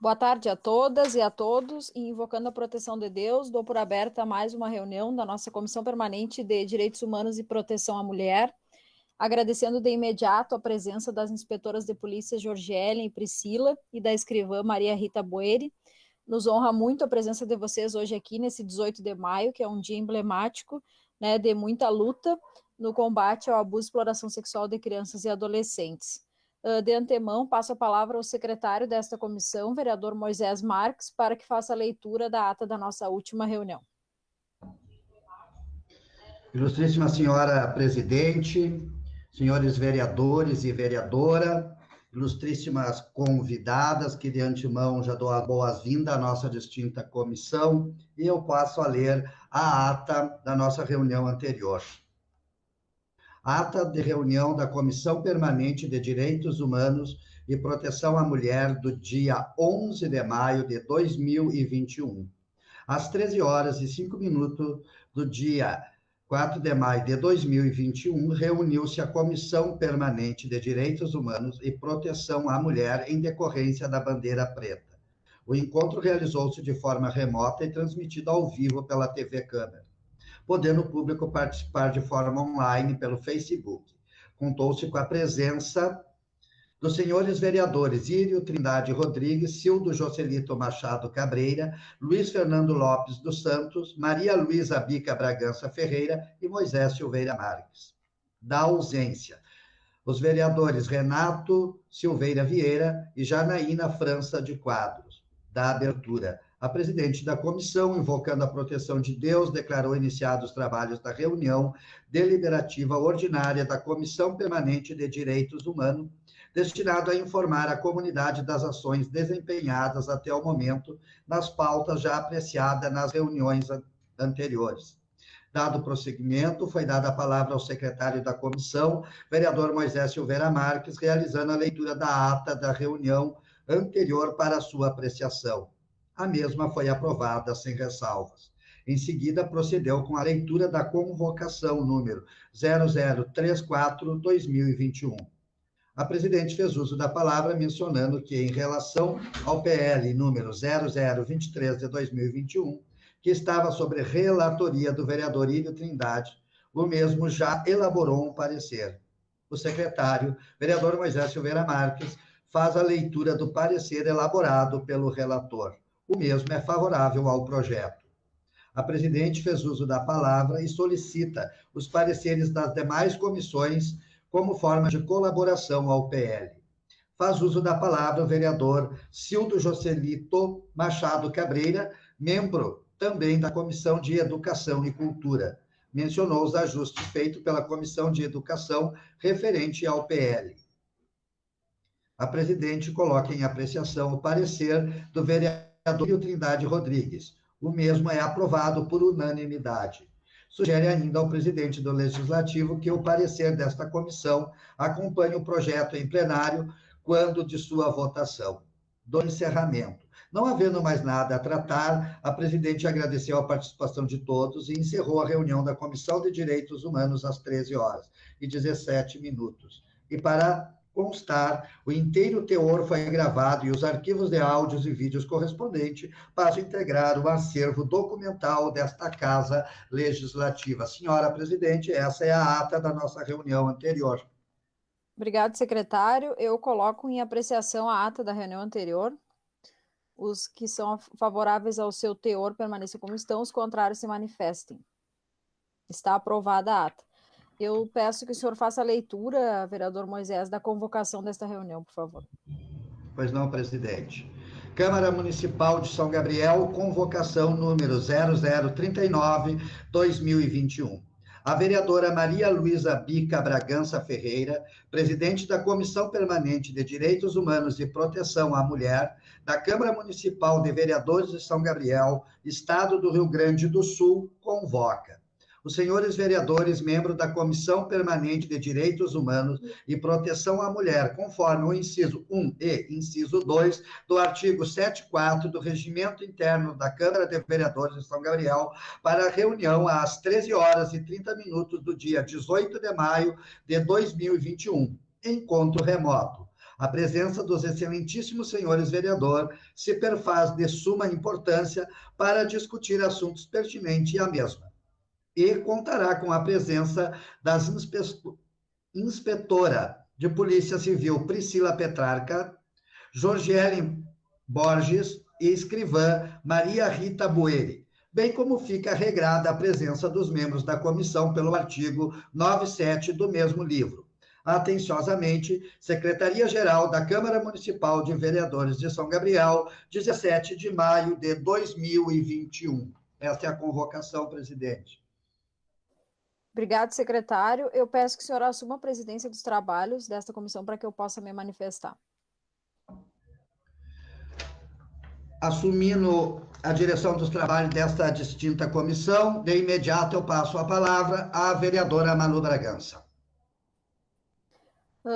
Boa tarde a todas e a todos, e invocando a proteção de Deus, dou por aberta mais uma reunião da nossa Comissão Permanente de Direitos Humanos e Proteção à Mulher, agradecendo de imediato a presença das inspetoras de polícia Georgielen e Priscila e da escrivã Maria Rita Boeri. Nos honra muito a presença de vocês hoje aqui nesse 18 de maio, que é um dia emblemático, né, de muita luta no combate ao abuso e exploração sexual de crianças e adolescentes. De antemão, passo a palavra ao secretário desta comissão, vereador Moisés Marques, para que faça a leitura da ata da nossa última reunião. Ilustríssima senhora presidente, senhores vereadores e vereadora, ilustríssimas convidadas, que de antemão já dou as boas-vindas à nossa distinta comissão, e eu passo a ler a ata da nossa reunião anterior. Ata de reunião da Comissão Permanente de Direitos Humanos e Proteção à Mulher do dia 11 de maio de 2021. Às 13h05 do dia 4 de maio de 2021, reuniu-se a Comissão Permanente de Direitos Humanos e Proteção à Mulher em decorrência da Bandeira Preta. O encontro realizou-se de forma remota e transmitido ao vivo pela TV Câmara, podendo o público participar de forma online pelo Facebook. Contou-se com a presença dos senhores vereadores Írio Trindade Rodrigues, Cildo Joselito Machado Cabreira, Luiz Fernando Lopes dos Santos, Maria Luísa Bica Bragança Ferreira e Moisés Silveira Marques. Da ausência, os vereadores Renato Silveira Vieira e Janaína França de Quadros. Da abertura, a presidente da comissão, invocando a proteção de Deus, declarou iniciados os trabalhos da reunião deliberativa ordinária da Comissão Permanente de Direitos Humanos, destinado a informar a comunidade das ações desempenhadas até o momento nas pautas já apreciadas nas reuniões anteriores. Dado prosseguimento, foi dada a palavra ao secretário da comissão, vereador Moisés Silveira Marques, realizando a leitura da ata da reunião anterior para sua apreciação. A mesma foi aprovada sem ressalvas. Em seguida, procedeu com a leitura da convocação número 0034/2021. A presidente fez uso da palavra mencionando que, em relação ao PL número 0023 de 2021, que estava sobre relatoria do vereador Írio Trindade, o mesmo já elaborou um parecer. O secretário, vereador Moisés Silveira Marques, faz a leitura do parecer elaborado pelo relator. O mesmo é favorável ao projeto. A presidente fez uso da palavra e solicita os pareceres das demais comissões como forma de colaboração ao PL. Faz uso da palavra o vereador Cildo Joselito Machado Cabreira, membro também da Comissão de Educação e Cultura. Mencionou os ajustes feitos pela Comissão de Educação referente ao PL. A presidente coloca em apreciação o parecer do vereador Trindade Rodrigues. O mesmo é aprovado por unanimidade. Sugere ainda ao presidente do Legislativo que o parecer desta comissão acompanhe o projeto em plenário quando de sua votação. Do encerramento. Não havendo mais nada a tratar, a presidente agradeceu a participação de todos e encerrou a reunião da Comissão de Direitos Humanos às 13h17. E para constar, o inteiro teor foi gravado e os arquivos de áudios e vídeos correspondentes para integrar o acervo documental desta Casa Legislativa. Senhora presidente, essa é a ata da nossa reunião anterior. Obrigado, secretário. Eu coloco em apreciação a ata da reunião anterior. Os que são favoráveis ao seu teor permaneçam como estão, os contrários se manifestem. Está aprovada a ata. Eu peço que o senhor faça a leitura, vereador Moisés, da convocação desta reunião, por favor. Pois não, presidente. Câmara Municipal de São Gabriel, convocação número 0039/2021. A vereadora Maria Luísa Bica Bragança Ferreira, presidente da Comissão Permanente de Direitos Humanos e Proteção à Mulher, da Câmara Municipal de Vereadores de São Gabriel, Estado do Rio Grande do Sul, convoca os senhores vereadores, membros da Comissão Permanente de Direitos Humanos e Proteção à Mulher, conforme o inciso 1 e inciso 2 do artigo 74 do Regimento Interno da Câmara de Vereadores de São Gabriel, para a reunião às 13h30 do dia 18 de maio de 2021, encontro remoto. A presença dos excelentíssimos senhores vereador se perfaz de suma importância para discutir assuntos pertinentes à mesma. E contará com a presença das inspetora de Polícia Civil Priscila Petrarca, Jorgele Borges e escrivã Maria Rita Bueri, bem como fica regrada a presença dos membros da comissão pelo artigo 97 do mesmo livro. Atenciosamente, Secretaria-Geral da Câmara Municipal de Vereadores de São Gabriel, 17 de maio de 2021. Essa é a convocação, presidente. Obrigado, secretário. Eu peço que o senhor assuma a presidência dos trabalhos desta comissão para que eu possa me manifestar. Assumindo a direção dos trabalhos desta distinta comissão, de imediato eu passo a palavra à vereadora Malu Bragança.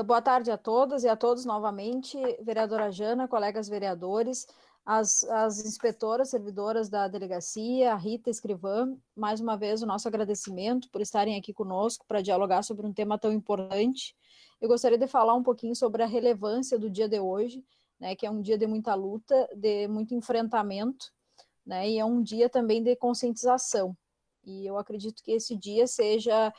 Boa tarde a todas e a todos novamente, vereadora Jana, colegas vereadores, as inspetoras, servidoras da delegacia, a Rita, escrivã, mais uma vez o nosso agradecimento por estarem aqui conosco para dialogar sobre um tema tão importante. Eu gostaria de falar um pouquinho sobre a relevância do dia de hoje, né, que é um dia de muita luta, de muito enfrentamento, né, e é um dia também de conscientização. E eu acredito que esse dia seja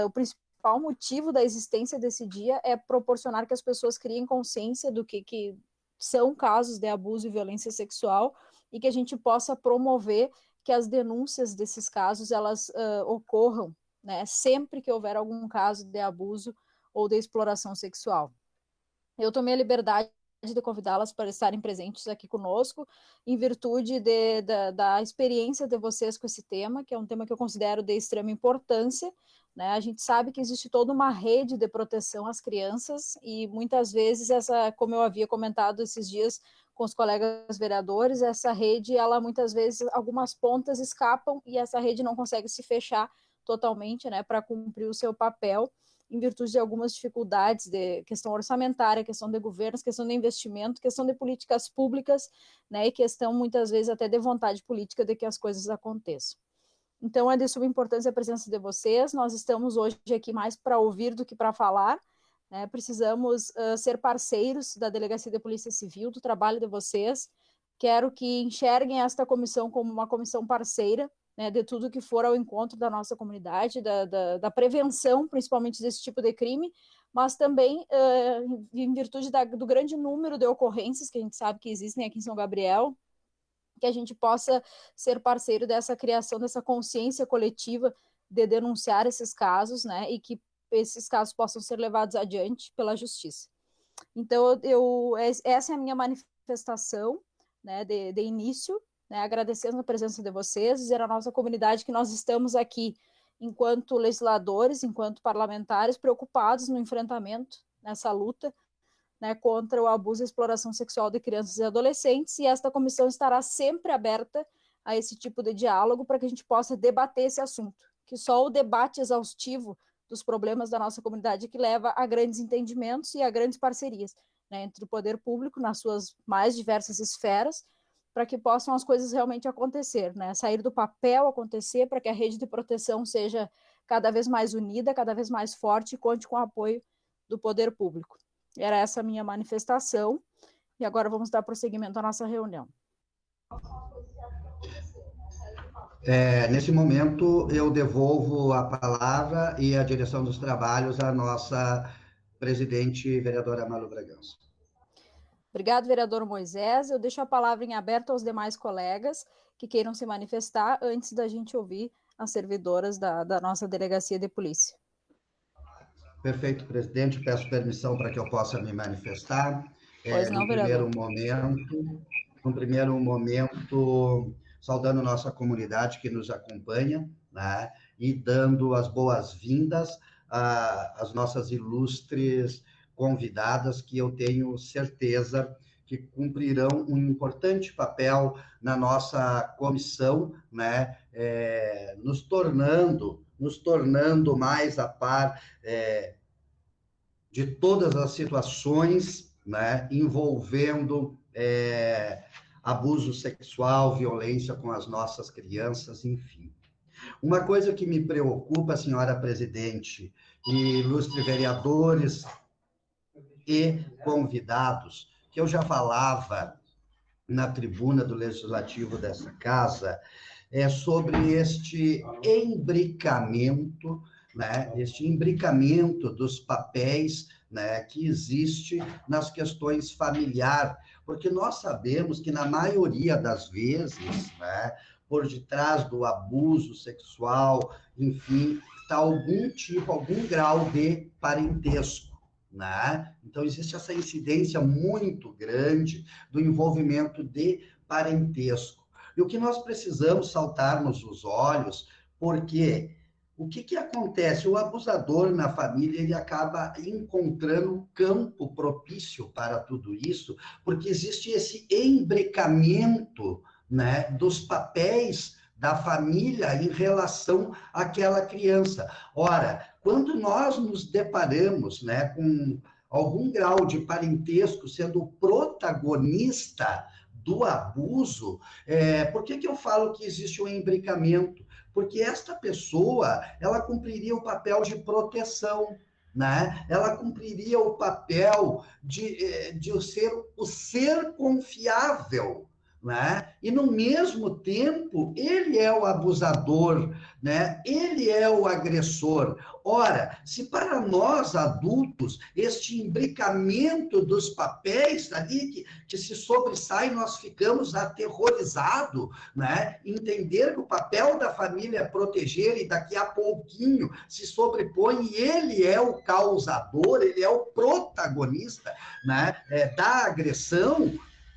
o principal motivo da existência desse dia é proporcionar que as pessoas criem consciência do que são casos de abuso e violência sexual e que a gente possa promover que as denúncias desses casos elas ocorram, né, sempre que houver algum caso de abuso ou de exploração sexual. Eu tomei a liberdade de convidá-las para estarem presentes aqui conosco, em virtude da experiência de vocês com esse tema, que é um tema que eu considero de extrema importância, né? A gente sabe que existe toda uma rede de proteção às crianças e muitas vezes essa, como eu havia comentado esses dias com os colegas vereadores, essa rede, ela muitas vezes, algumas pontas escapam e essa rede não consegue se fechar totalmente, né, para cumprir o seu papel, em virtude de algumas dificuldades de questão orçamentária, questão de governos, questão de investimento, questão de políticas públicas, né, e questão muitas vezes até de vontade política de que as coisas aconteçam. Então é de suma importância a presença de vocês, nós estamos hoje aqui mais para ouvir do que para falar, né? Precisamos ser parceiros da Delegacia de Polícia Civil, do trabalho de vocês, quero que enxerguem esta comissão como uma comissão parceira, né, de tudo que for ao encontro da nossa comunidade, da prevenção, principalmente desse tipo de crime, mas também em virtude do grande número de ocorrências que a gente sabe que existem aqui em São Gabriel, que a gente possa ser parceiro dessa criação, dessa consciência coletiva de denunciar esses casos, né, e que esses casos possam ser levados adiante pela justiça. Então, essa é a minha manifestação, né, de início, né, agradecendo a presença de vocês, dizer à nossa comunidade que nós estamos aqui enquanto legisladores, enquanto parlamentares, preocupados no enfrentamento, nessa luta, né, contra o abuso e exploração sexual de crianças e adolescentes, e esta comissão estará sempre aberta a esse tipo de diálogo para que a gente possa debater esse assunto, que só o debate exaustivo dos problemas da nossa comunidade que leva a grandes entendimentos e a grandes parcerias, né, entre o poder público nas suas mais diversas esferas, para que possam as coisas realmente acontecer, né? Sair do papel, acontecer, para que a rede de proteção seja cada vez mais unida, cada vez mais forte e conte com o apoio do poder público. Era essa a minha manifestação e agora vamos dar prosseguimento à nossa reunião. Nesse momento, eu devolvo a palavra e a direção dos trabalhos à nossa presidente, vereadora Malu Bragança. Obrigado, vereador Moisés. Eu deixo a palavra em aberto aos demais colegas que queiram se manifestar antes da gente ouvir as servidoras da nossa delegacia de polícia. Perfeito, presidente. Peço permissão para que eu possa me manifestar. Pois não, vereador. Num primeiro momento, saudando nossa comunidade que nos acompanha, né, e dando as boas-vindas às nossas ilustres convidadas, que eu tenho certeza que cumprirão um importante papel na nossa comissão, né, nos tornando mais a par de todas as situações, né, envolvendo abuso sexual, violência com as nossas crianças, enfim. Uma coisa que me preocupa, senhora presidente e ilustre vereadores e convidados, que eu já falava na tribuna do Legislativo dessa casa, sobre este imbricamento, né, este imbricamento dos papéis, né, que existe nas questões familiares, porque nós sabemos que, na maioria das vezes, né, por detrás do abuso sexual, enfim, está algum tipo, algum grau de parentesco, né? Então, existe essa incidência muito grande do envolvimento de parentesco. E o que nós precisamos saltarmos os olhos, porque o que acontece? O abusador na família, ele acaba encontrando um campo propício para tudo isso, porque existe esse embrecamento, né, dos papéis da família em relação àquela criança. Ora, quando nós nos deparamos, né, com algum grau de parentesco sendo o protagonista do abuso, por que eu falo que existe um imbricamento? Porque esta pessoa, ela cumpriria o papel de proteção, né? Ela cumpriria o papel de ser o ser confiável, né? E, no mesmo tempo, ele é o abusador, né? Ele é o agressor. Ora, se para nós adultos este imbricamento dos papéis ali que se sobressai, nós ficamos aterrorizados, né? Entender que o papel da família é proteger e daqui a pouquinho se sobrepõe e ele é o causador, ele é o protagonista, né? Da agressão.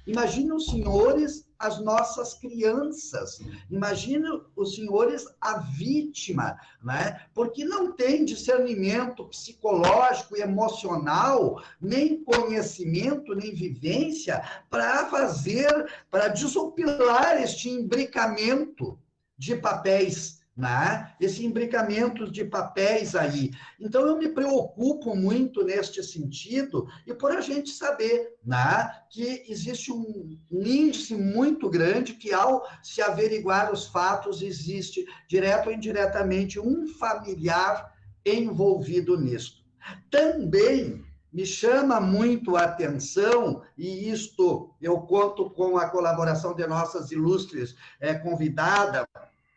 Imagine os senhores as nossas crianças, imagine os senhores a vítima, né? Porque não tem discernimento psicológico e emocional, nem conhecimento, nem vivência para desopilar este imbricamento de papéis, né? Esse imbricamento de papéis aí. Então, eu me preocupo muito neste sentido, e por a gente saber, né, que existe um índice muito grande que, ao se averiguar os fatos, existe, direto ou indiretamente, um familiar envolvido nisso. Também me chama muito a atenção, e isto eu conto com a colaboração de nossas ilustres convidadas,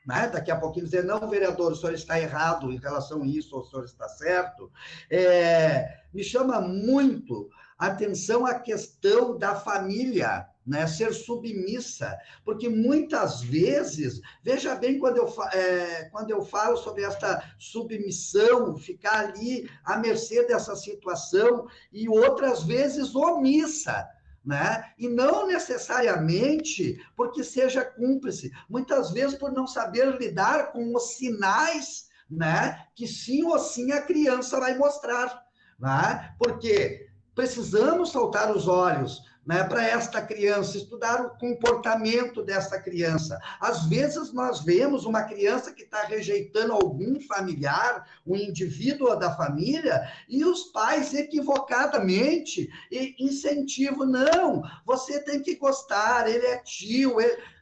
né? Daqui a pouquinho dizer, não, vereador, o senhor está errado em relação a isso, ou o senhor está certo. Me chama muito a atenção a questão da família, né, ser submissa, porque muitas vezes, veja bem quando eu falo sobre esta submissão, ficar ali à mercê dessa situação, e outras vezes omissa, né? E não necessariamente porque seja cúmplice, muitas vezes por não saber lidar com os sinais, né, que sim ou sim a criança vai mostrar, né? Porque precisamos saltar os olhos, né, para esta criança, estudar o comportamento dessa criança. Às vezes nós vemos uma criança que está rejeitando algum familiar, um indivíduo da família, e os pais equivocadamente incentivam, não, você tem que gostar, ele é tio,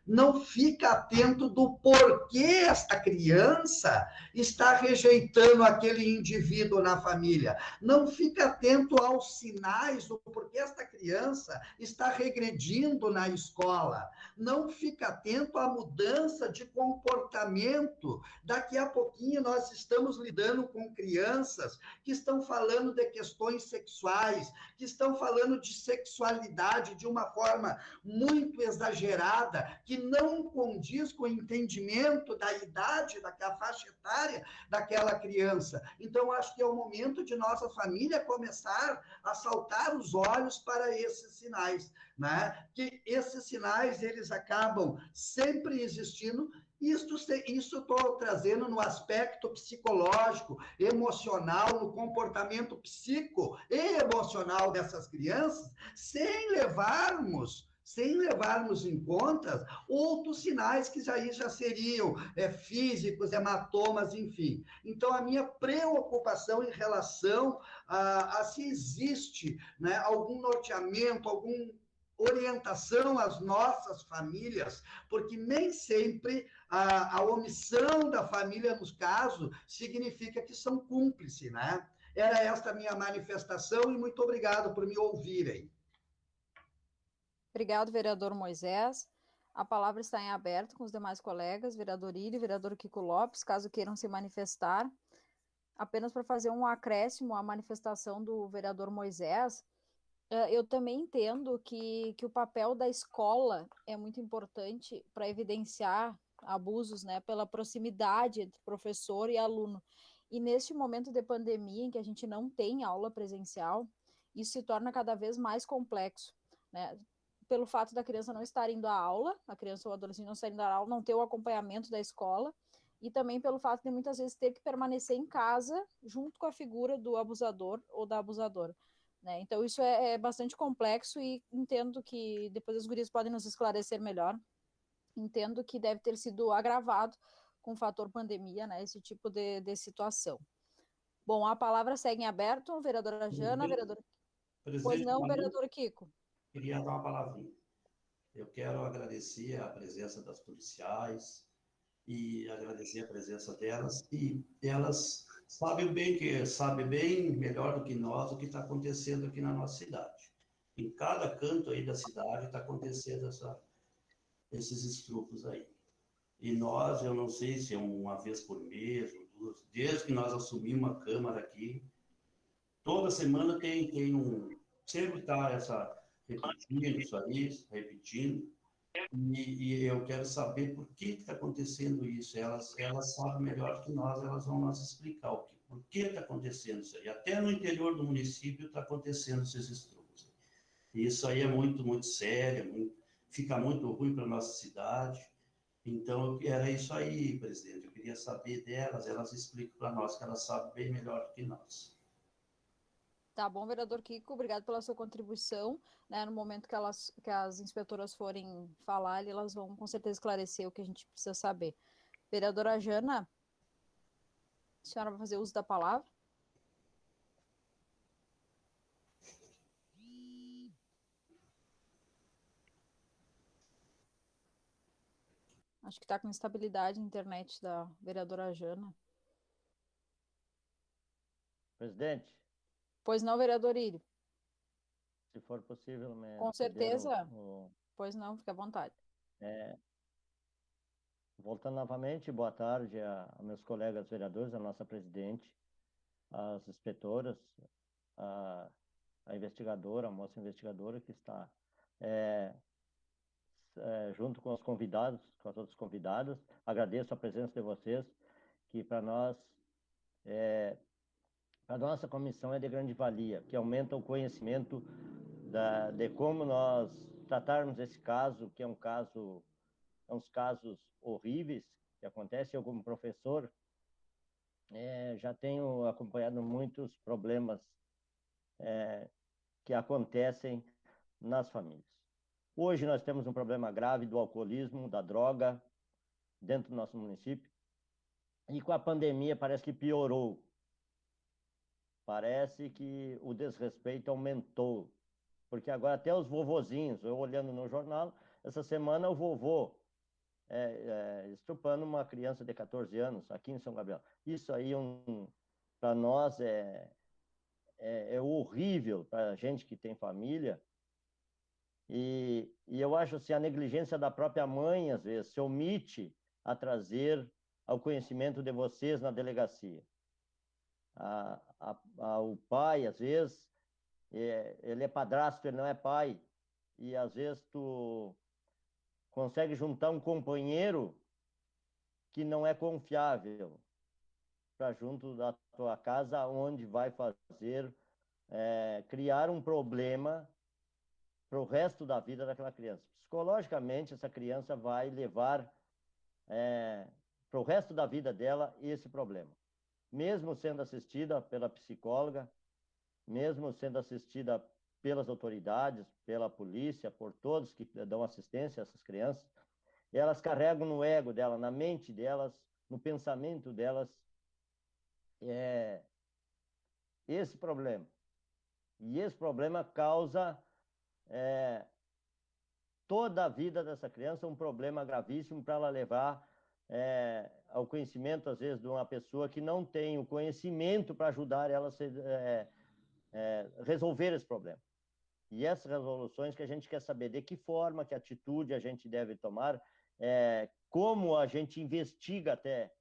não fica atento do porquê esta criança está rejeitando aquele indivíduo na família. Não fica atento aos sinais do porquê esta criança está regredindo na escola. Não fica atento à mudança de comportamento. Daqui a pouquinho nós estamos lidando com crianças que estão falando de questões sexuais, que estão falando de sexualidade de uma forma muito exagerada, que não condiz com o entendimento da idade, daquela faixa etária daquela criança. Então, acho que é o momento de nossa família começar a saltar os olhos para esses sinais, né? Que esses sinais, eles acabam sempre existindo. Isso estou trazendo no aspecto psicológico, emocional, no comportamento psico e emocional dessas crianças, sem levarmos em conta outros sinais que já seriam físicos, hematomas, enfim. Então, a minha preocupação em relação a se existe, né, algum norteamento, alguma orientação às nossas famílias, porque nem sempre a omissão da família, nos casos, significa que são cúmplices, né? Era esta a minha manifestação e muito obrigado por me ouvirem. Obrigado, vereador Moisés. A palavra está em aberto com os demais colegas, vereador Írio, vereador Kiko Lopes, caso queiram se manifestar. Apenas para fazer um acréscimo à manifestação do vereador Moisés, eu também entendo que o papel da escola é muito importante para evidenciar abusos, né, pela proximidade entre professor e aluno. E neste momento de pandemia, em que a gente não tem aula presencial, isso se torna cada vez mais complexo, né? Pelo fato da criança não estar indo à aula, a criança ou o adolescente não estar indo à aula, não ter o acompanhamento da escola, e também pelo fato de muitas vezes ter que permanecer em casa junto com a figura do abusador ou da abusadora. Né? Então, isso é bastante complexo e entendo que depois os guris podem nos esclarecer melhor. Entendo que deve ter sido agravado com o fator pandemia, né, esse tipo de situação. Bom, a palavra segue em aberto, vereadora Jana, vereador... Pois Presidente, não, vereador Kiko. queria dar uma palavrinha. Eu quero agradecer a presença das policiais e agradecer a presença delas, e elas sabem bem melhor do que nós o que está acontecendo aqui na nossa cidade. Em cada canto aí da cidade está acontecendo esses estrupos aí. E nós, eu não sei se é uma vez por mês ou duas, desde que nós assumimos a Câmara aqui, toda semana tem um. Sempre está repetindo isso aí, repetindo. E eu quero saber por que está acontecendo isso. Elas sabem melhor que nós, elas vão nos explicar por que está acontecendo isso aí. Até no interior do município está acontecendo esses estrupos. E isso aí é muito, muito sério, fica muito ruim para a nossa cidade. Então, era isso aí, presidente. Eu queria saber delas, elas explicam para nós, que elas sabem bem melhor do que nós. Tá bom, vereador Kiko, obrigado pela sua contribuição. Né, no momento que as inspetoras forem falar, elas vão com certeza esclarecer o que a gente precisa saber. Vereadora Jana, a senhora vai fazer uso da palavra? Acho que está com instabilidade a internet da vereadora Jana. Presidente, Pois não, vereador Írio? se for possível, me Com ceder certeza. Pois não, fique à vontade. é, voltando novamente, boa tarde a meus colegas vereadores, a nossa presidente, as inspetoras, a, a investigadora, a moça investigadora que está é, junto com os convidados, com as outras convidadas. Agradeço a presença de vocês, que para nós, a nossa comissão é de grande valia, que aumenta o conhecimento de como nós tratarmos esse caso, que é uns casos horríveis que acontecem. Eu, como professor, já tenho acompanhado muitos problemas que acontecem nas famílias. Hoje nós temos um problema grave do alcoolismo, da droga, dentro do nosso município, e com a pandemia parece que piorou. Parece que o desrespeito aumentou, porque agora até os vovozinhos, eu olhando no jornal, essa semana o vovô estrupando uma criança de 14 anos aqui em São Gabriel. Isso aí, para nós, é horrível para a gente que tem família. E eu acho assim, a negligência da própria mãe, às vezes, se omite a trazer ao conhecimento de vocês na delegacia. O pai, às vezes, ele é padrasto, ele não é pai. E às vezes tu consegue juntar um companheiro que não é confiável para junto da tua casa, onde vai fazer criar um problema para o resto da vida daquela criança. Psicologicamente, essa criança vai levar para o resto da vida dela esse problema. Mesmo sendo assistida pela psicóloga, mesmo sendo assistida pelas autoridades, pela polícia, por todos que dão assistência a essas crianças, elas carregam no ego dela, na mente delas, no pensamento delas, esse problema. E esse problema causa toda a vida dessa criança um problema gravíssimo para ela levar ao conhecimento, às vezes, de uma pessoa que não tem o conhecimento para ajudar ela a resolver esse problema. E essas resoluções que a gente quer saber de que forma, que atitude a gente deve tomar, como a gente investiga até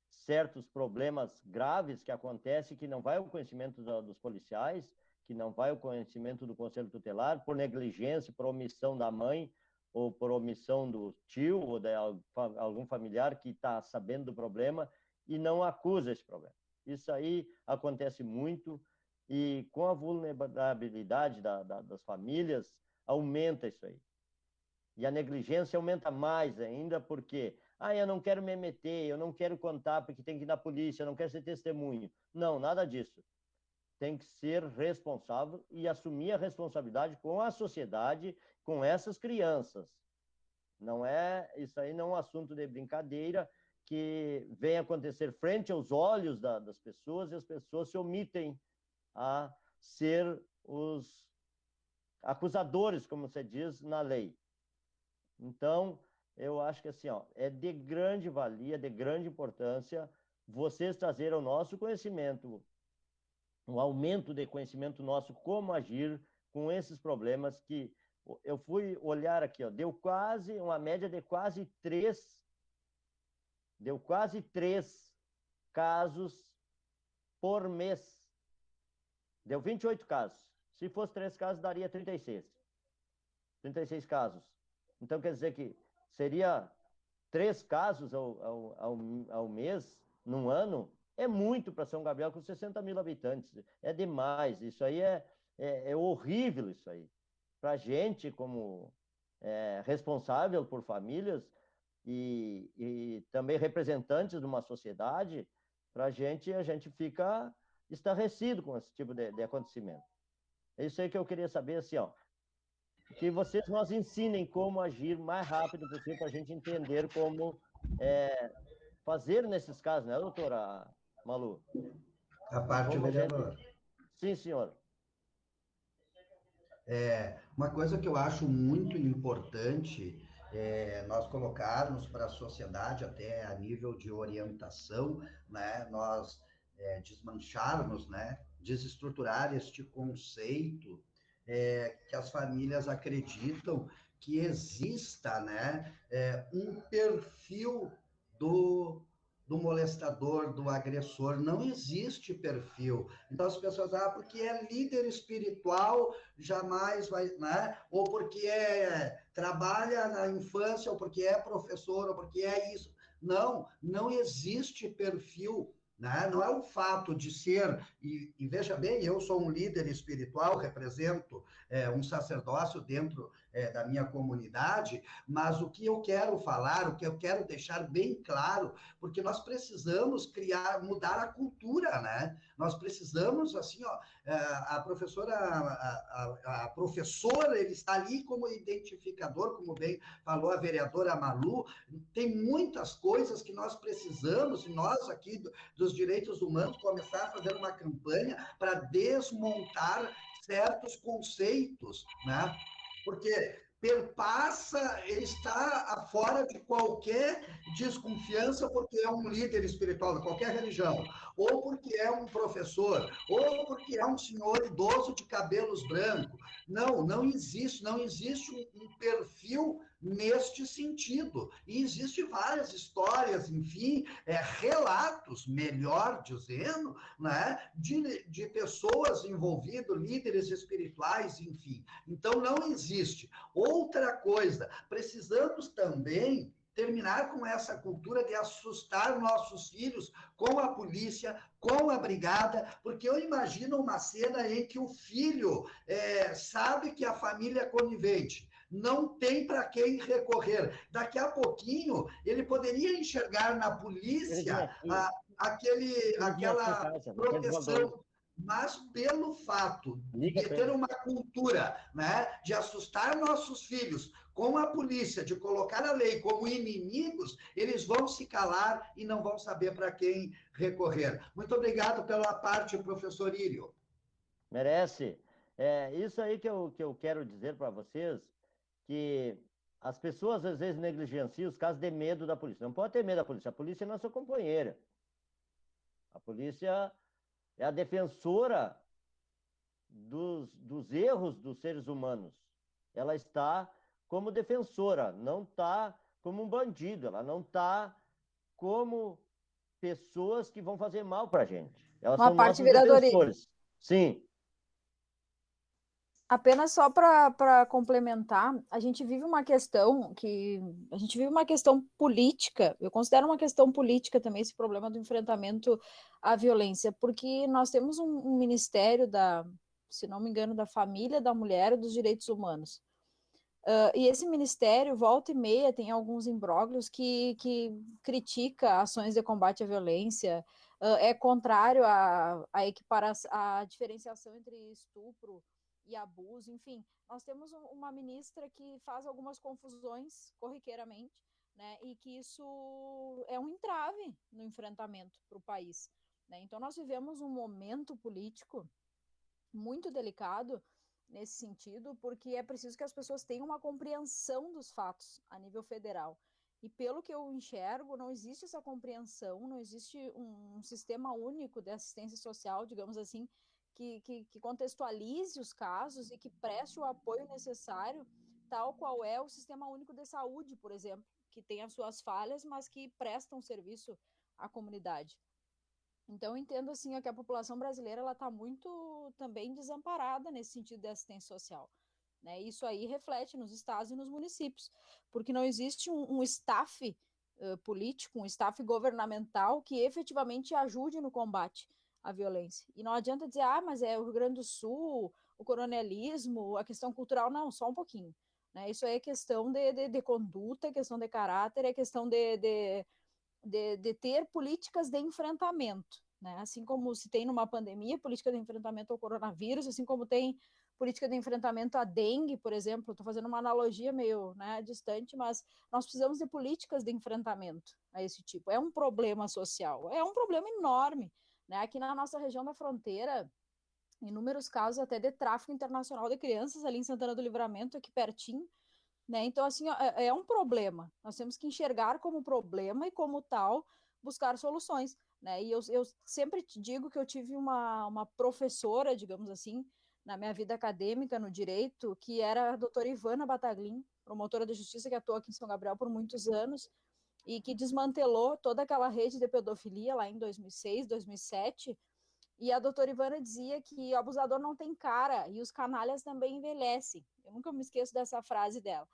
certos problemas graves que acontecem, que não vai ao conhecimento dos policiais, que não vai ao conhecimento do Conselho Tutelar, por negligência, por omissão da mãe, ou por omissão do tio, ou de algum familiar que está sabendo do problema e não acusa esse problema. Isso aí acontece muito, e com a vulnerabilidade das famílias, aumenta isso aí. E a negligência aumenta mais ainda, porque eu não quero me meter, eu não quero contar porque tem que ir na polícia, eu não quero ser testemunho. Não, nada disso. Tem que ser responsável e assumir a responsabilidade com a sociedade, com essas crianças. Isso aí não é um assunto de brincadeira que vem acontecer frente aos olhos das pessoas, e as pessoas se omitem a ser os acusadores, como se diz na lei. Então, eu acho que assim, é de grande valia, de grande importância, vocês trazerem ao nosso conhecimento, um aumento de conhecimento nosso, como agir com esses problemas que eu fui olhar aqui, deu quase uma média de quase 3 casos por mês. Deu 28 casos. Se fosse 3 casos, daria 36 casos. Então, quer dizer que seria 3 casos ao mês, num ano, é muito para São Gabriel, com 60 mil habitantes. É demais. Isso aí é horrível, isso aí. Para a gente, como responsável por famílias e também representantes de uma sociedade, para a gente fica estarrecido com esse tipo de acontecimento. É isso aí que eu queria saber, assim, que vocês nos ensinem como agir mais rápido possível para a gente entender como fazer nesses casos, né, doutora Malu? A parte, vereador. Sim, senhor. Uma coisa que eu acho muito importante nós colocarmos para a sociedade, até a nível de orientação, né, nós desmancharmos, né, desestruturar este conceito que as famílias acreditam que exista, né, um perfil do molestador, do agressor. Não existe perfil. Então as pessoas, porque é líder espiritual, jamais vai, né? Ou porque trabalha na infância, ou porque é professor, ou porque é isso. Não existe perfil. Né? Não é o fato de ser, e veja bem, eu sou um líder espiritual, represento um sacerdócio dentro da minha comunidade, mas o que eu quero falar, o que eu quero deixar bem claro, porque nós precisamos mudar a cultura, né? Nós precisamos, assim, a professora, ele está ali como identificador, como bem falou a vereadora Malu, tem muitas coisas que nós precisamos, e nós aqui dos direitos humanos, começar a fazer uma campanha para desmontar certos conceitos, né? Porque perpassa, ele está fora de qualquer desconfiança, porque é um líder espiritual de qualquer religião, ou porque é um professor, ou porque é um senhor idoso de cabelos brancos. Não existe um perfil neste sentido. E existem várias histórias, enfim, relatos, melhor dizendo, né, de pessoas envolvidas, líderes espirituais, enfim. Então, não existe. Outra coisa, precisamos também terminar com essa cultura de assustar nossos filhos com a polícia, com a brigada, porque eu imagino uma cena em que o filho sabe que a família é conivente, não tem para quem recorrer. Daqui a pouquinho, ele poderia enxergar na polícia aquela proteção, mas pelo fato de ter uma cultura, né, de assustar nossos filhos com a polícia, de colocar a lei como inimigos, eles vão se calar e não vão saber para quem recorrer. Muito obrigado pela parte, professor Írio. Merece. Isso aí que eu quero dizer para vocês, que as pessoas às vezes negligenciam os casos de medo da polícia. Não pode ter medo da polícia. A polícia é nossa companheira. A polícia é a defensora dos erros dos seres humanos. Ela está como defensora, não está como um bandido, ela não está como pessoas que vão fazer mal para a gente. Elas Uma são parte, nossos vereador, defensores. Sim. apenas só para complementar, a gente vive uma questão política. Eu considero uma questão política também esse problema do enfrentamento à violência, porque nós temos um ministério se não me engano, da Família, da Mulher e dos Direitos Humanos. E esse ministério, volta e meia, tem alguns imbróglios que critica ações de combate à violência, é contrário à diferenciação entre estupro e abuso, enfim. Nós temos uma ministra que faz algumas confusões corriqueiramente, né, e que isso é um entrave no enfrentamento para o país, né? Então, nós vivemos um momento político muito delicado nesse sentido, porque é preciso que as pessoas tenham uma compreensão dos fatos a nível federal. E pelo que eu enxergo, não existe essa compreensão, não existe um sistema único de assistência social, digamos assim, que contextualize os casos e que preste o apoio necessário, tal qual é o Sistema Único de Saúde, por exemplo, que tem as suas falhas, mas que presta um serviço à comunidade. Então, eu entendo assim que a população brasileira ela está muito também desamparada nesse sentido de assistência social, né? Isso aí reflete nos estados e nos municípios, porque não existe um staff político, um staff governamental que efetivamente ajude no combate à violência. E não adianta dizer, mas é o Rio Grande do Sul, o coronelismo, a questão cultural, não, só um pouquinho. Né? Isso aí é questão de conduta, é questão de caráter, é questão de ter políticas de enfrentamento, né? Assim como se tem numa pandemia política de enfrentamento ao coronavírus, assim como tem política de enfrentamento à dengue, por exemplo. Estou fazendo uma analogia meio, né, distante, mas nós precisamos de políticas de enfrentamento a esse tipo. É um problema social, é um problema enorme, né? Aqui na nossa região da fronteira, inúmeros casos até de tráfico internacional de crianças ali em Santana do Livramento, aqui pertinho, né? Então, assim, é um problema. Nós temos que enxergar como problema e, como tal, buscar soluções. Né? E eu sempre te digo que eu tive uma professora, digamos assim, na minha vida acadêmica, no direito, que era a doutora Ivana Bataglin, promotora de justiça que atuou aqui em São Gabriel por muitos anos, e que desmantelou toda aquela rede de pedofilia lá em 2006, 2007. E a doutora Ivana dizia que o abusador não tem cara e os canalhas também envelhecem. Eu nunca me esqueço dessa frase dela.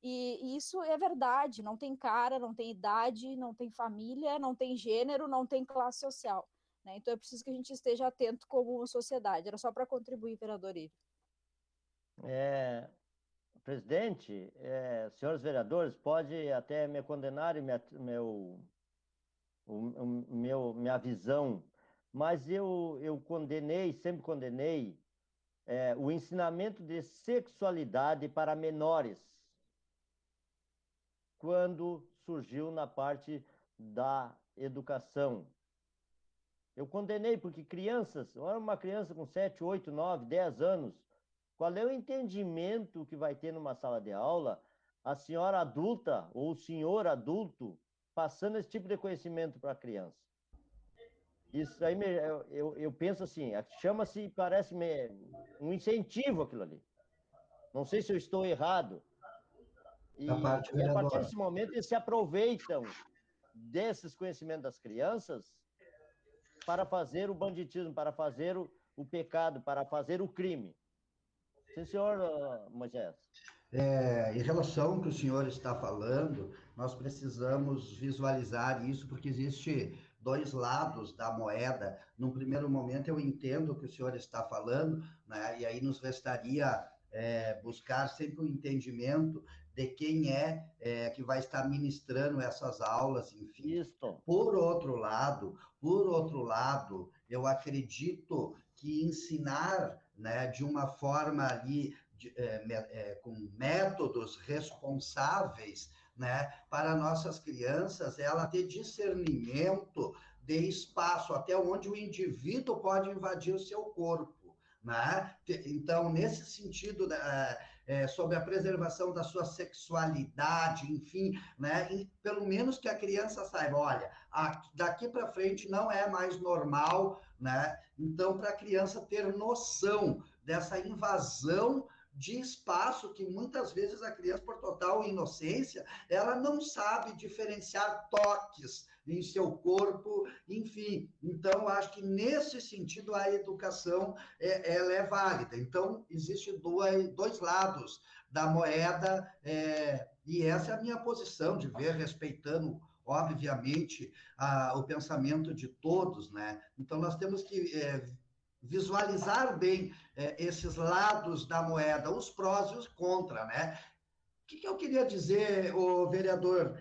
E isso é verdade, não tem cara, não tem idade, não tem família, não tem gênero, não tem classe social. Né? Então é preciso que a gente esteja atento como sociedade. Era só para contribuir, vereador Ivo. Presidente, senhores vereadores, pode até me condenar e minha visão, mas eu sempre condenei o ensinamento de sexualidade para menores quando surgiu na parte da educação. Eu condenei porque olha uma criança com 7, 8, 9, 10 anos, qual é o entendimento que vai ter numa sala de aula a senhora adulta ou o senhor adulto passando esse tipo de conhecimento para a criança? Isso aí eu penso assim, chama-se, parece-me um incentivo aquilo ali. Não sei se eu estou errado. E a partir desse momento eles se aproveitam desses conhecimentos das crianças para fazer o banditismo, para fazer o pecado, para fazer o crime. Sim, senhor Moisés. Em relação ao que o senhor está falando, nós precisamos visualizar isso, porque existe dois lados da moeda. Num primeiro momento, eu entendo o que o senhor está falando, né? E aí nos restaria buscar sempre o entendimento de quem que vai estar ministrando essas aulas, enfim. Isso. Por outro lado, eu acredito que ensinar, né, de uma forma ali com métodos responsáveis, né, para nossas crianças, ela ter discernimento de espaço, até onde o indivíduo pode invadir o seu corpo. né? Então, nesse sentido, sobre a preservação da sua sexualidade, enfim, né? E pelo menos que a criança saiba, olha, daqui para frente não é mais normal, né? Então, para a criança ter noção dessa invasão de espaço que muitas vezes a criança, por total inocência, ela não sabe diferenciar toques em seu corpo, enfim. Então, acho que nesse sentido a educação ela é válida. Então, existem dois lados da moeda, e essa é a minha posição de ver, respeitando obviamente o pensamento de todos, né? Então nós temos que visualizar bem esses lados da moeda, os prós e os contras, né? O que eu queria dizer, o vereador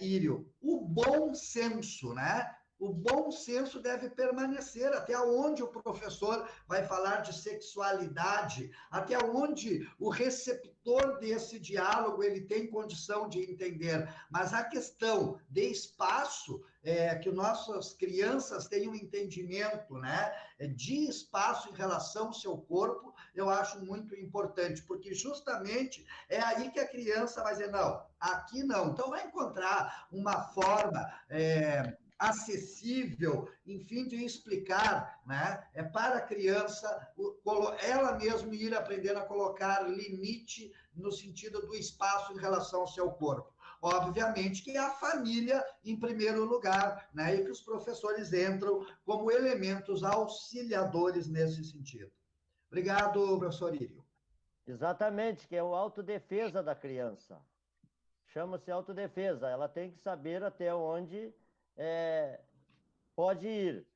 Írio? O bom senso, né? O bom senso deve permanecer até onde o professor vai falar de sexualidade, até onde o receptor desse diálogo ele tem condição de entender. Mas a questão de espaço, que nossas crianças tenham um entendimento, né, de espaço em relação ao seu corpo, eu acho muito importante, porque justamente é aí que a criança vai dizer, não, aqui não. Então, vai encontrar uma forma acessível, enfim, de explicar, né, para a criança, ela mesma ir aprendendo a colocar limite no sentido do espaço em relação ao seu corpo. Obviamente que é a família em primeiro lugar, né, e que os professores entram como elementos auxiliadores nesse sentido. Obrigado, professor Írio. Exatamente, que é o autodefesa da criança. Chama-se autodefesa. Ela tem que saber até onde pode ir.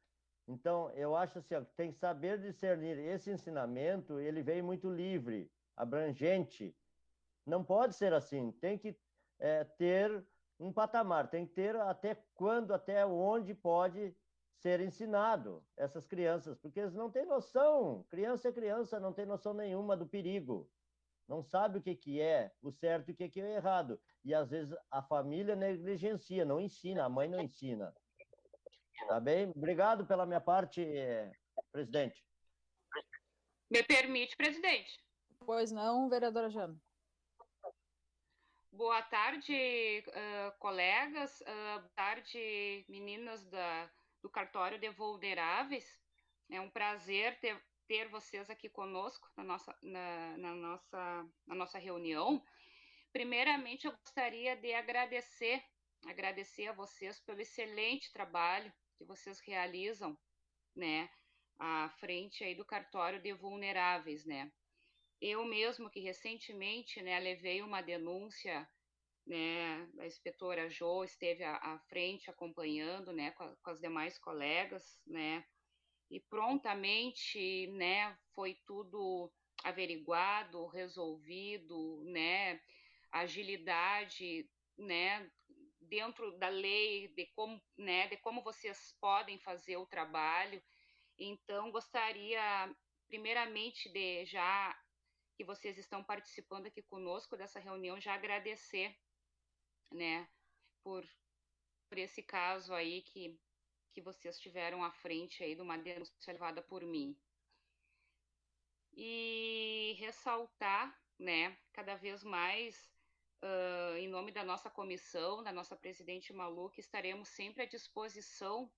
Então, eu acho assim, ó, que tem que saber discernir. Esse ensinamento, ele vem muito livre, abrangente. Não pode ser assim. Tem que ter um patamar. Tem que ter até quando, até onde pode ser ensinado essas crianças, porque eles não têm noção. Criança é criança, não tem noção nenhuma do perigo. Não sabe o que é o certo e o que é o errado. E às vezes a família negligencia, não ensina, a mãe não ensina. Tá bem? Obrigado pela minha parte, presidente. Me permite, presidente. Pois não, vereadora Jana. Boa tarde, colegas. Boa tarde, meninas do Cartório de Vulneráveis. É um prazer ter vocês aqui conosco na nossa reunião. Primeiramente, eu gostaria de agradecer a vocês pelo excelente trabalho que vocês realizam, né, à frente aí do Cartório de Vulneráveis, né. Eu mesmo que recentemente, né, levei uma denúncia, né, a inspetora Jo esteve à frente acompanhando, né, com as demais colegas, né, e prontamente, né, foi tudo averiguado, resolvido, né, agilidade, né, dentro da lei, de como vocês podem fazer o trabalho. Então, gostaria, primeiramente, de já que vocês estão participando aqui conosco dessa reunião, já agradecer, né, por esse caso aí que vocês tiveram à frente aí de uma denúncia levada por mim. E ressaltar, né, cada vez mais, em nome da nossa comissão, da nossa presidente Malu, que estaremos sempre à disposição,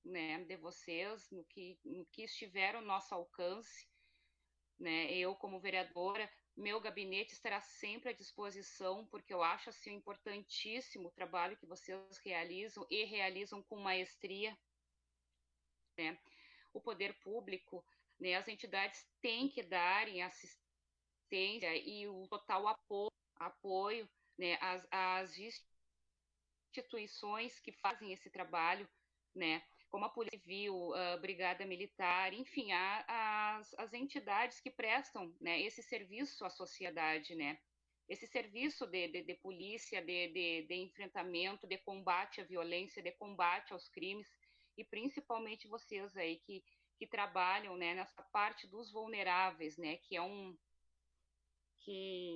né, de vocês, no que estiver ao nosso alcance, né, eu como vereadora, meu gabinete estará sempre à disposição, porque eu acho assim importantíssimo o trabalho que vocês realizam e realizam com maestria, né? O poder público, né, as entidades têm que darem assistência e o total apoio, né, às instituições que fazem esse trabalho, né, como a Polícia Civil, a Brigada Militar, enfim, as entidades que prestam, né, esse serviço à sociedade, né, esse serviço de polícia, de enfrentamento, de combate à violência, de combate aos crimes, e principalmente vocês aí que trabalham, né, nessa parte dos vulneráveis, né, que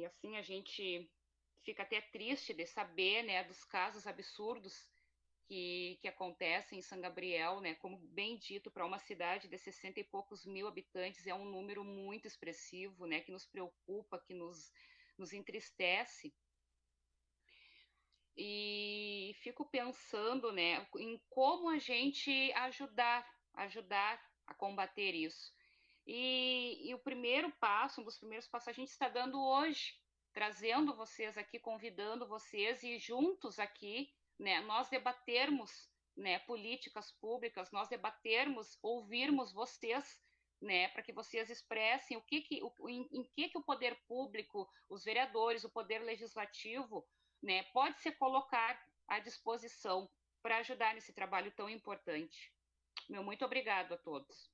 assim a gente fica até triste de saber, né, dos casos absurdos que acontecem em São Gabriel, né? Como bem dito, para uma cidade de 60 e poucos mil habitantes é um número muito expressivo, né? Que nos preocupa, que nos entristece. E fico pensando, né, em como a gente ajudar a combater isso. E o primeiro passo, um dos primeiros passos, a gente está dando hoje, trazendo vocês aqui, convidando vocês e juntos aqui, né, nós debatermos, né, políticas públicas, nós debatermos, ouvirmos vocês, né, para que vocês expressem em que o poder público, os vereadores, o poder legislativo, né, pode se colocar à disposição para ajudar nesse trabalho tão importante. Meu muito obrigado a todos.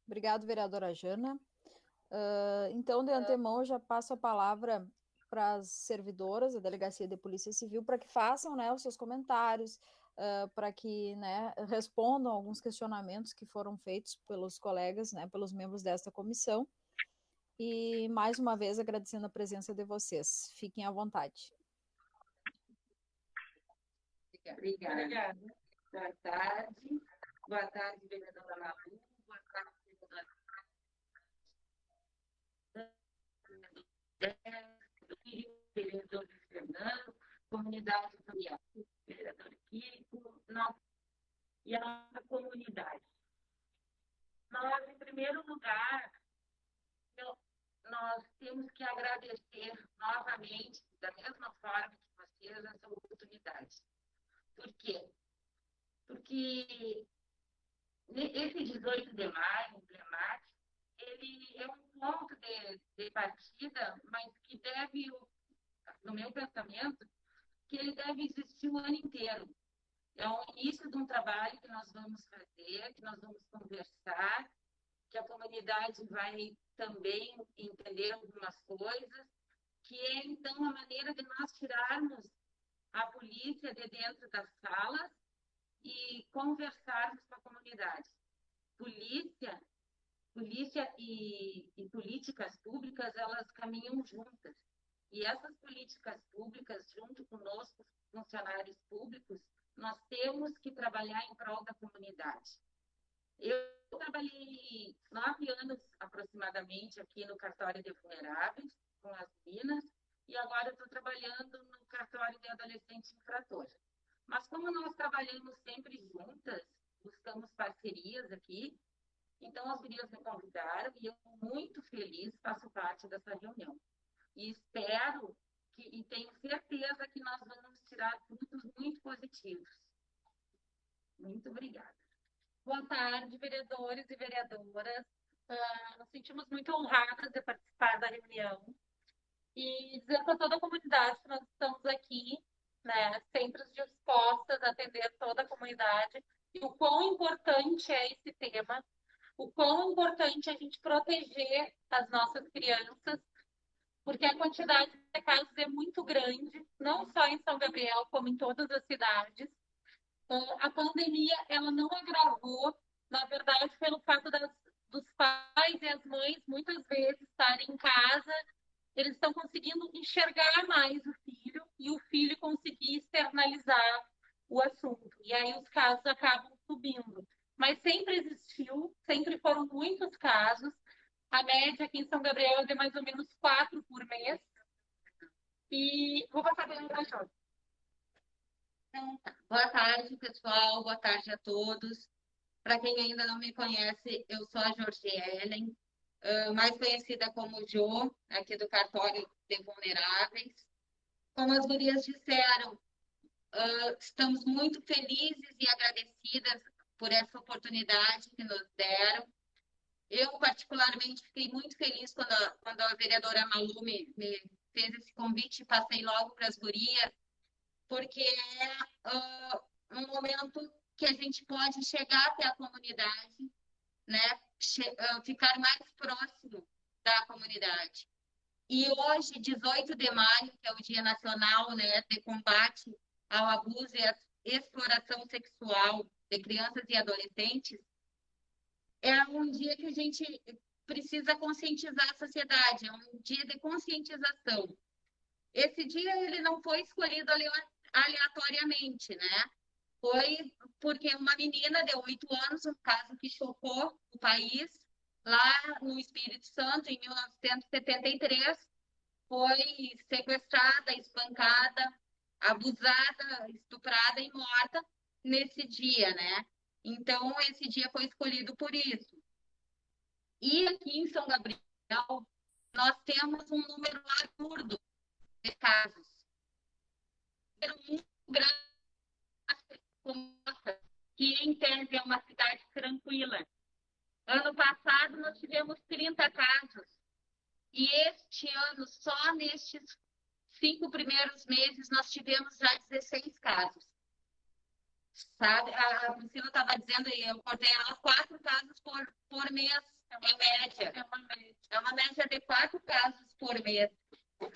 Obrigado, vereadora Jana. Então, de antemão, eu já passo a palavra para as servidoras da Delegacia de Polícia Civil para que façam, né, os seus comentários, para que, né, respondam alguns questionamentos que foram feitos pelos colegas, né, pelos membros desta comissão. E, mais uma vez, agradecendo a presença de vocês. Fiquem à vontade. Obrigada. Boa tarde. Boa tarde, vereadora Malu. Boa tarde, vereador Fernando, comunidade familiar, vereador Kiko, e a nossa comunidade. Nós, em primeiro lugar, nós temos que agradecer novamente, da mesma forma que vocês, essa oportunidade. Por quê? Porque esse 18 de maio, emblemático, ele é um ponto de partida, mas que deve, no meu pensamento, que ele deve existir o ano inteiro. É o início de um trabalho que nós vamos fazer, que nós vamos conversar, que a comunidade vai também entender algumas coisas, que é, então, a maneira de nós tirarmos a polícia de dentro das salas e conversarmos com a comunidade. Polícia e políticas públicas, elas caminham juntas. E essas políticas públicas, junto conosco, funcionários públicos, nós temos que trabalhar em prol da comunidade. Eu trabalhei 9 anos, aproximadamente, aqui no cartório de vulneráveis, com as meninas, e agora eu estou trabalhando no cartório de adolescente infrator. Mas como nós trabalhamos sempre juntas, buscamos parcerias aqui, então as meninas me convidaram e eu, muito feliz, faço parte dessa reunião. E espero e tenho certeza que nós vamos tirar frutos muito positivos. Muito obrigada. Boa tarde, vereadores e vereadoras. Nos sentimos muito honradas de participar da reunião e dizer para toda a comunidade que nós estamos aqui, né, sempre dispostas a atender toda a comunidade, e o quão importante é esse tema, o quão importante é a gente proteger as nossas crianças, porque a quantidade de casos é muito grande, não só em São Gabriel, como em todas as cidades. A pandemia, ela não agravou, na verdade, pelo fato dos pais e as mães, muitas vezes, estarem em casa, eles estão conseguindo enxergar mais o filho e o filho conseguir externalizar o assunto. E aí os casos acabam subindo. Mas sempre existiu, sempre foram muitos casos. A média aqui em São Gabriel é de mais ou menos 4 por mês. E vou passar para a Jorge. Então, boa tarde, pessoal. Boa tarde a todos. Para quem ainda não me conhece, eu sou a Jorge Ellen, mais conhecida como Jo, aqui do cartório de vulneráveis. Como as gurias disseram, estamos muito felizes e agradecidas por essa oportunidade que nos deram. Eu, particularmente, fiquei muito feliz quando a vereadora Malu me fez esse convite e passei logo para as gurias, porque é um momento que a gente pode chegar até a comunidade, né? Ficar mais próximo da comunidade. E hoje, 18 de maio, que é o Dia Nacional, né, de combate ao abuso e à exploração sexual de crianças e adolescentes, é um dia que a gente precisa conscientizar a sociedade, é um dia de conscientização. Esse dia ele não foi escolhido aleatoriamente, né? Foi porque uma menina de 8 anos, um caso que chocou o país, lá no Espírito Santo, em 1973, foi sequestrada, espancada, abusada, estuprada e morta nesse dia, né? Então, esse dia foi escolhido por isso. E aqui em São Gabriel, nós temos um número absurdo de casos. Um número muito grande, que em tese é uma cidade tranquila. Ano passado, nós tivemos 30 casos. E este ano, só nestes 5 primeiros meses, nós tivemos já 16 casos. Sabe? A Priscila estava dizendo, e eu cortei ela, 4 casos por mês, em média. É uma média de 4 casos por mês.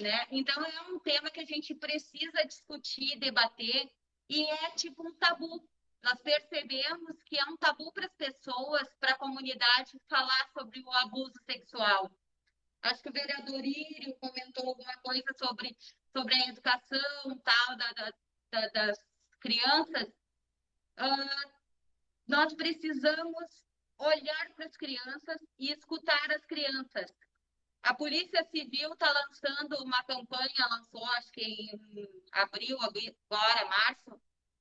Né? Então, é um tema que a gente precisa discutir, debater, e é tipo um tabu. Nós percebemos que é um tabu para as pessoas, para a comunidade, falar sobre o abuso sexual. Acho que o vereador Írio comentou alguma coisa sobre a educação tal, das crianças. Nós precisamos olhar para as crianças e escutar as crianças. A Polícia Civil está lançando uma campanha, lançou acho que em abril, agora, março,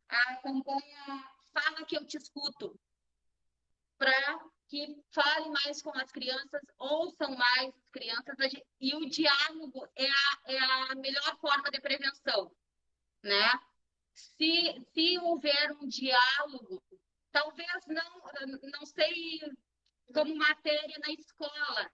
a campanha Fala que eu te escuto, para que fale mais com as crianças, ouçam mais as crianças, e o diálogo é a melhor forma de prevenção, né? Se houver um diálogo, talvez não sei, como matéria na escola,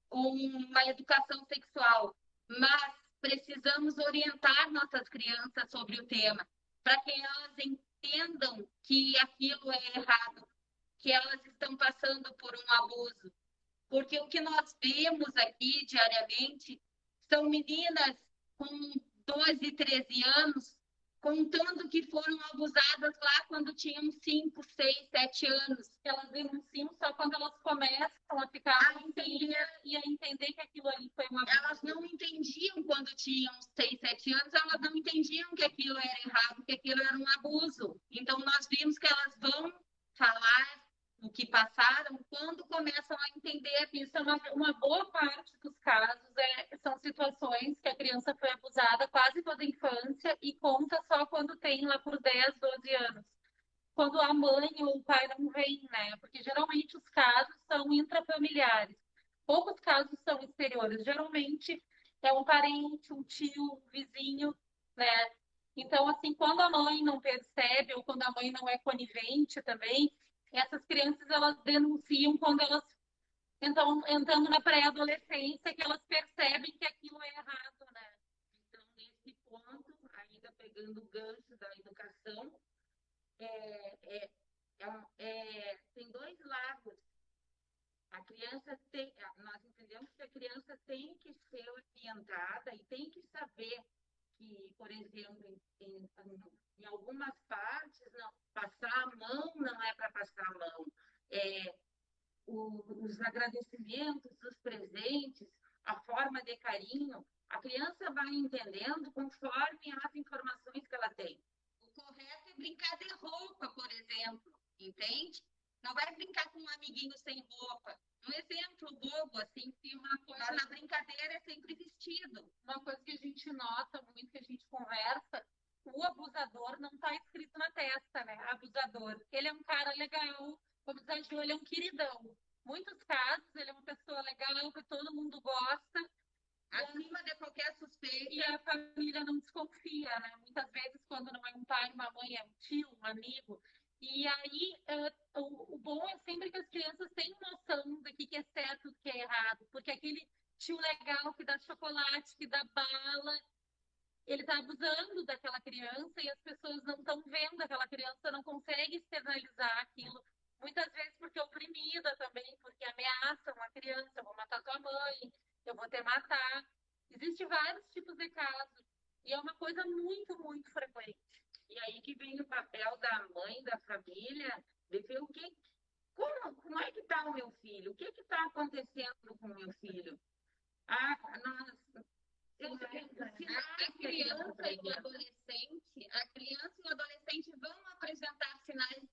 uma educação sexual, mas precisamos orientar nossas crianças sobre o tema, para que elas entendam que aquilo é errado, que elas estão passando por um abuso. Porque o que nós vemos aqui diariamente são meninas com 12, 13 anos contando que foram abusadas lá quando tinham 5, 6, 7 anos. Elas denunciam só quando elas começam a ficar e a entender que aquilo ali foi uma... Elas não entendiam quando tinham 6, 7 anos, elas não entendiam que aquilo era errado, que aquilo era um abuso. Então, nós vimos que elas vão falar o que passaram quando começam a entender. Isso é uma boa parte dos casos, são situações que a criança foi abusada quase toda a infância e conta só quando tem lá por 10, 12 anos. Quando a mãe ou o pai não vem, né? Porque geralmente os casos são intrafamiliares. Poucos casos são exteriores. Geralmente é um parente, um tio, um vizinho, né? Então, assim, quando a mãe não percebe ou quando a mãe não é conivente também, essas crianças, elas denunciam quando elas estão entrando na pré-adolescência, que elas percebem que aquilo é errado, né? Então, nesse ponto, ainda pegando o gancho da educação, tem 2 lados. A criança nós entendemos que a criança tem que ser orientada e tem que saber que, por exemplo, em algumas partes, não, passar a mão não é para passar a mão. Os agradecimentos, os presentes, a forma de carinho, a criança vai entendendo conforme as informações que ela tem. O correto é brincar de roupa, por exemplo, entende? Não vai brincar com um amiguinho sem roupa. Um exemplo bobo, assim, que mas na brincadeira é sempre vestido. Uma coisa que a gente nota muito, que a gente conversa, o abusador não está escrito na testa, né? Abusador. Ele é um cara legal, como diz a Ju, ele é um queridão. Muitos casos, ele é uma pessoa legal, que todo mundo gosta. Acima de qualquer suspeita. E a família não desconfia, né? Muitas vezes, quando não é um pai, uma mãe, é um tio, um amigo. E aí, o bom é sempre que as crianças tenham noção do que é certo e do que é errado. Porque aquele tio legal que dá chocolate, que dá bala, ele está abusando daquela criança e as pessoas não estão vendo aquela criança, não conseguem externalizar aquilo. Muitas vezes porque é oprimida também, porque ameaçam a criança, eu vou matar tua mãe, eu vou te matar. Existem vários tipos de casos e é uma coisa muito, muito frequente. E aí que vem o papel da mãe, da família, de ver como é que está o meu filho, o que está acontecendo com o meu filho. A criança e o adolescente vão apresentar sinais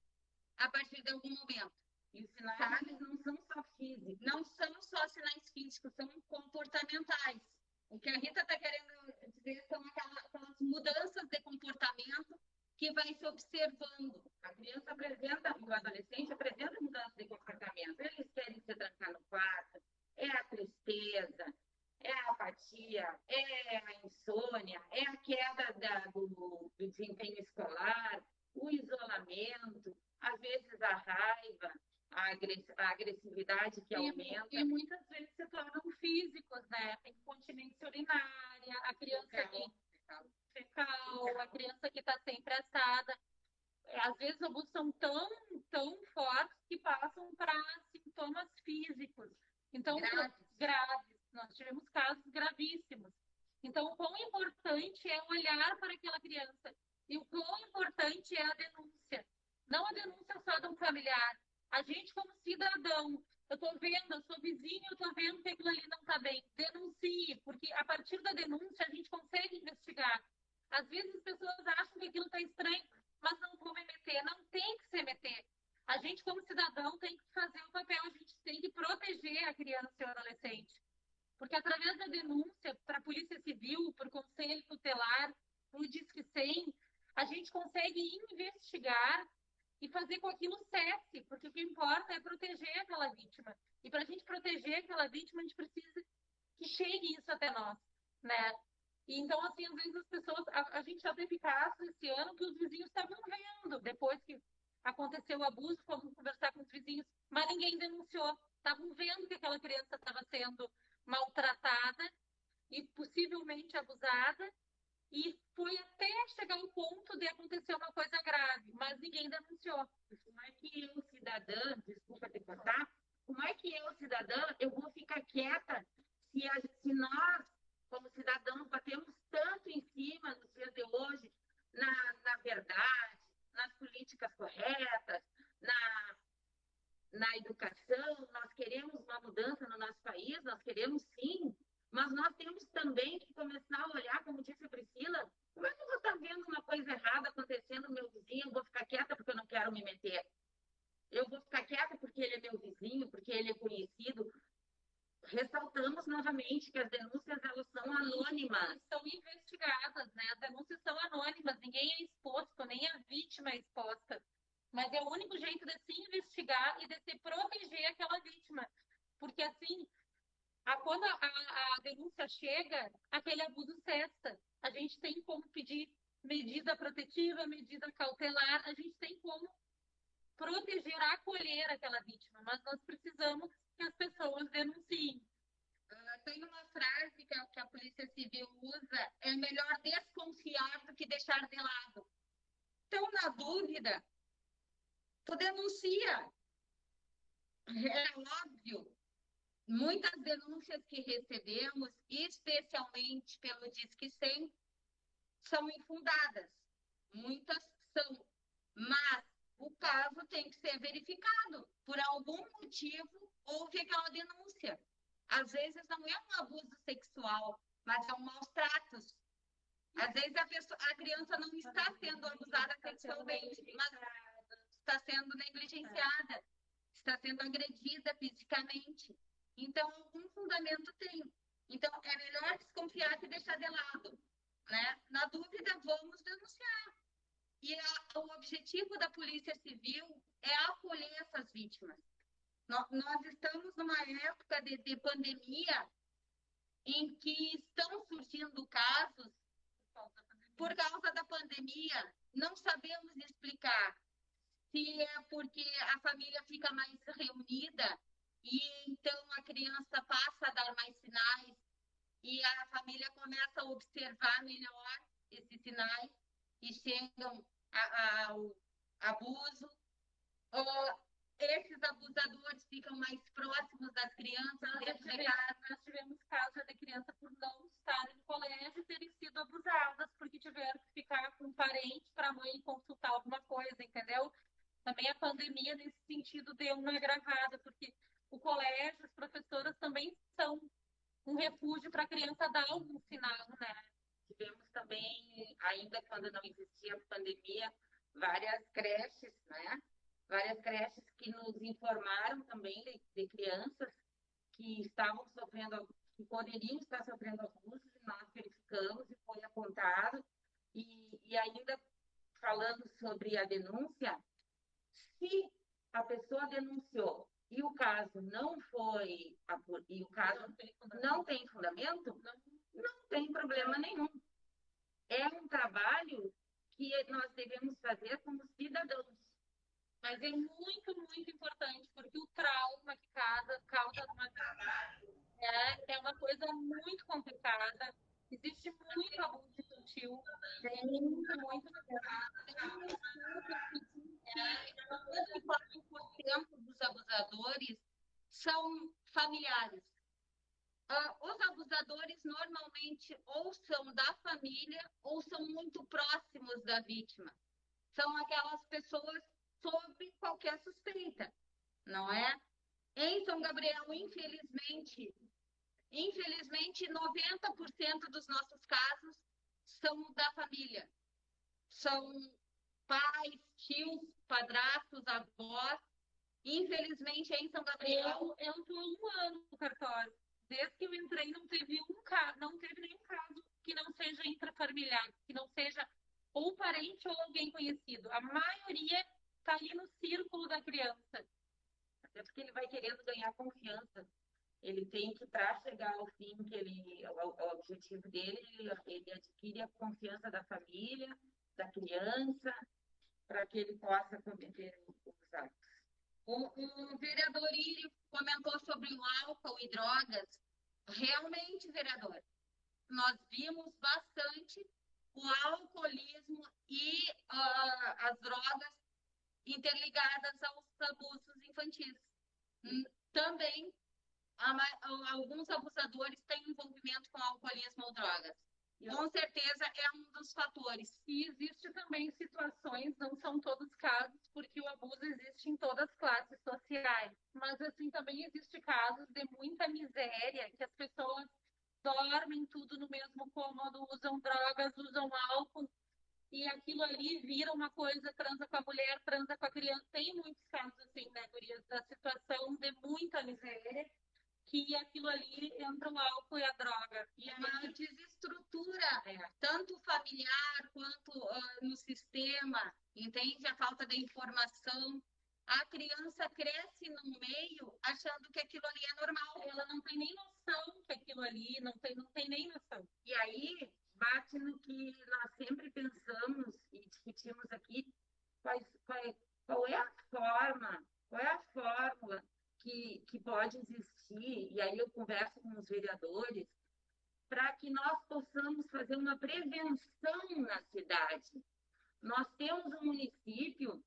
a partir de algum momento. E os sinais não são só físicos. Não são só sinais físicos, são comportamentais. O que a Rita está querendo dizer são aquelas mudanças de comportamento que vai se observando. A criança apresenta, e o adolescente apresenta mudanças de comportamento. Eles querem se trancar no quarto, é a tristeza, é a apatia, é a insônia, é a queda do desempenho escolar, o isolamento, às vezes a raiva, a agressividade que aumenta. E muitas vezes se tornam físicos, né? Incontinência urinária, a criança fecal, a criança que está sempre assada. Às vezes, os abusos são tão fortes que passam para sintomas físicos. Então, graves. Nós tivemos casos gravíssimos. Então, o quão importante é olhar para aquela criança e o quão importante é a denúncia. Não a denúncia só de um familiar. A gente, como cidadão, eu estou vendo, eu sou vizinho, eu estou vendo que aquilo ali não está bem. Denuncie, porque a partir da denúncia a gente consegue investigar. Às vezes as pessoas acham que aquilo está estranho, mas não vou me meter. Não tem que se meter. A gente, como cidadão, tem que fazer o papel, a gente tem que proteger a criança e o adolescente. Porque através da denúncia para a Polícia Civil, para o Conselho Tutelar, para o Disque 100, a gente consegue investigar e fazer com que aquilo cesse, porque o que importa é proteger aquela vítima. E para a gente proteger aquela vítima, a gente precisa que chegue isso até nós, né? E então, assim, às vezes as pessoas... A gente já teve casos esse ano que os vizinhos estavam vendo, depois que aconteceu o abuso, fomos conversar com os vizinhos, mas ninguém denunciou. Estavam vendo que aquela criança estava sendo maltratada e possivelmente abusada, e foi até chegar ao ponto de acontecer uma coisa grave, mas ninguém denunciou. Como é que eu, cidadã, desculpa te cortar, como é que eu, cidadã, eu vou ficar quieta se nós, como cidadãos, batemos tanto em cima nos dias de hoje, na verdade, nas políticas corretas, na educação, nós queremos uma mudança no nosso país, nós queremos sim, mas nós temos também que começar a olhar, como disse a Priscila, como é que eu vou estar vendo uma coisa errada acontecendo no meu vizinho, eu vou ficar quieta porque eu não quero me meter. Eu vou ficar quieta porque ele é meu vizinho, porque ele é conhecido. Ressaltamos novamente que as denúncias, elas são anônimas. São investigadas, né? As denúncias são anônimas, ninguém é exposto, nem a vítima é exposta. Mas é o único jeito de se investigar e de se proteger aquela vítima. Porque, assim, quando a denúncia chega, aquele abuso cessa. A gente tem como pedir medida protetiva, medida cautelar, a gente tem como proteger, acolher aquela vítima. Mas nós precisamos que as pessoas denunciem. Tem uma frase que a Polícia Civil usa, é melhor desconfiar do que deixar de lado. Então, na dúvida, tu denuncia. É óbvio. Muitas denúncias que recebemos, especialmente pelo Disque 100, são infundadas. Muitas são. Mas o caso tem que ser verificado. Por algum motivo, houve aquela denúncia. Às vezes não é um abuso sexual, mas é um maus tratos. Às vezes a criança não está sendo abusada sexualmente, mas está sendo negligenciada, está sendo agredida fisicamente. Então, algum fundamento tem. Então, é melhor desconfiar que deixar de lado, né? Na dúvida, vamos denunciar. E o objetivo da Polícia Civil é acolher essas vítimas. Nós estamos numa época de pandemia em que estão surgindo casos por causa da pandemia. Não sabemos explicar se é porque a família fica mais reunida e então a criança passa a dar mais sinais e a família começa a observar melhor esses sinais e chegam ao abuso. Esses abusadores ficam mais próximos das crianças. Nós tivemos casos de criança por não estarem no colégio terem sido abusadas porque tiveram que ficar com um parente para a mãe consultar alguma coisa, entendeu? Também a pandemia, nesse sentido, deu uma agravada, porque o colégio, as professoras também são um refúgio para a criança dar algum sinal, né? Tivemos também, ainda quando não existia pandemia, várias creches, né? Várias creches que nos informaram também de crianças que estavam sofrendo, que poderiam estar sofrendo abusos, e nós verificamos e foi apontado. E ainda falando sobre a denúncia, se a pessoa denunciou e o caso não foi, e o caso não tem fundamento, não tem problema nenhum. É um trabalho que nós devemos fazer como cidadãos. Mas é muito, muito importante, porque o trauma que causa numa é uma coisa muito complicada. Existe muito abuso infantil, muito, muito. Tem um estudo que diz que 94% dos abusadores são familiares. Os abusadores normalmente ou são da família ou são muito próximos da vítima. São aquelas pessoas sob qualquer suspeita, não é? Em São Gabriel, infelizmente, 90% dos nossos casos são da família. São pais, tios, padrastos, avós. Infelizmente, em São Gabriel... Eu estou há 1 ano no cartório. Desde que eu entrei, não teve nenhum caso que não seja intrafamiliar, que não seja ou parente ou alguém conhecido. A maioria está ali no círculo da criança. Até porque ele vai querendo ganhar confiança. Ele tem que, para chegar ao fim, o objetivo dele, ele adquire a confiança da família, da criança, para que ele possa cometer os atos. O vereador Írio comentou sobre o álcool e drogas. Realmente, vereador, nós vimos bastante o alcoolismo e as drogas interligadas aos abusos infantis. Também, alguns abusadores têm envolvimento com alcoolismo ou drogas. Com certeza é um dos fatores. E existe também situações, não são todos casos, porque o abuso existe em todas as classes sociais. Mas, assim, também existe casos de muita miséria, que as pessoas dormem tudo no mesmo cômodo, usam drogas, usam álcool, e aquilo ali vira uma coisa, transa com a mulher, transa com a criança. Tem muitos casos, assim, né, gurias, da situação de muita miséria, que aquilo ali entra o álcool e a droga. E a desestrutura, tanto familiar quanto no sistema, entende? A falta de informação. A criança cresce no meio achando que aquilo ali é normal. Ela não tem nem noção que aquilo ali, não tem nem noção. E aí, bate no que nós sempre pensamos e discutimos aqui, qual é a forma, qual é a fórmula que pode existir, e aí eu converso com os vereadores, para que nós possamos fazer uma prevenção na cidade. Nós temos um município,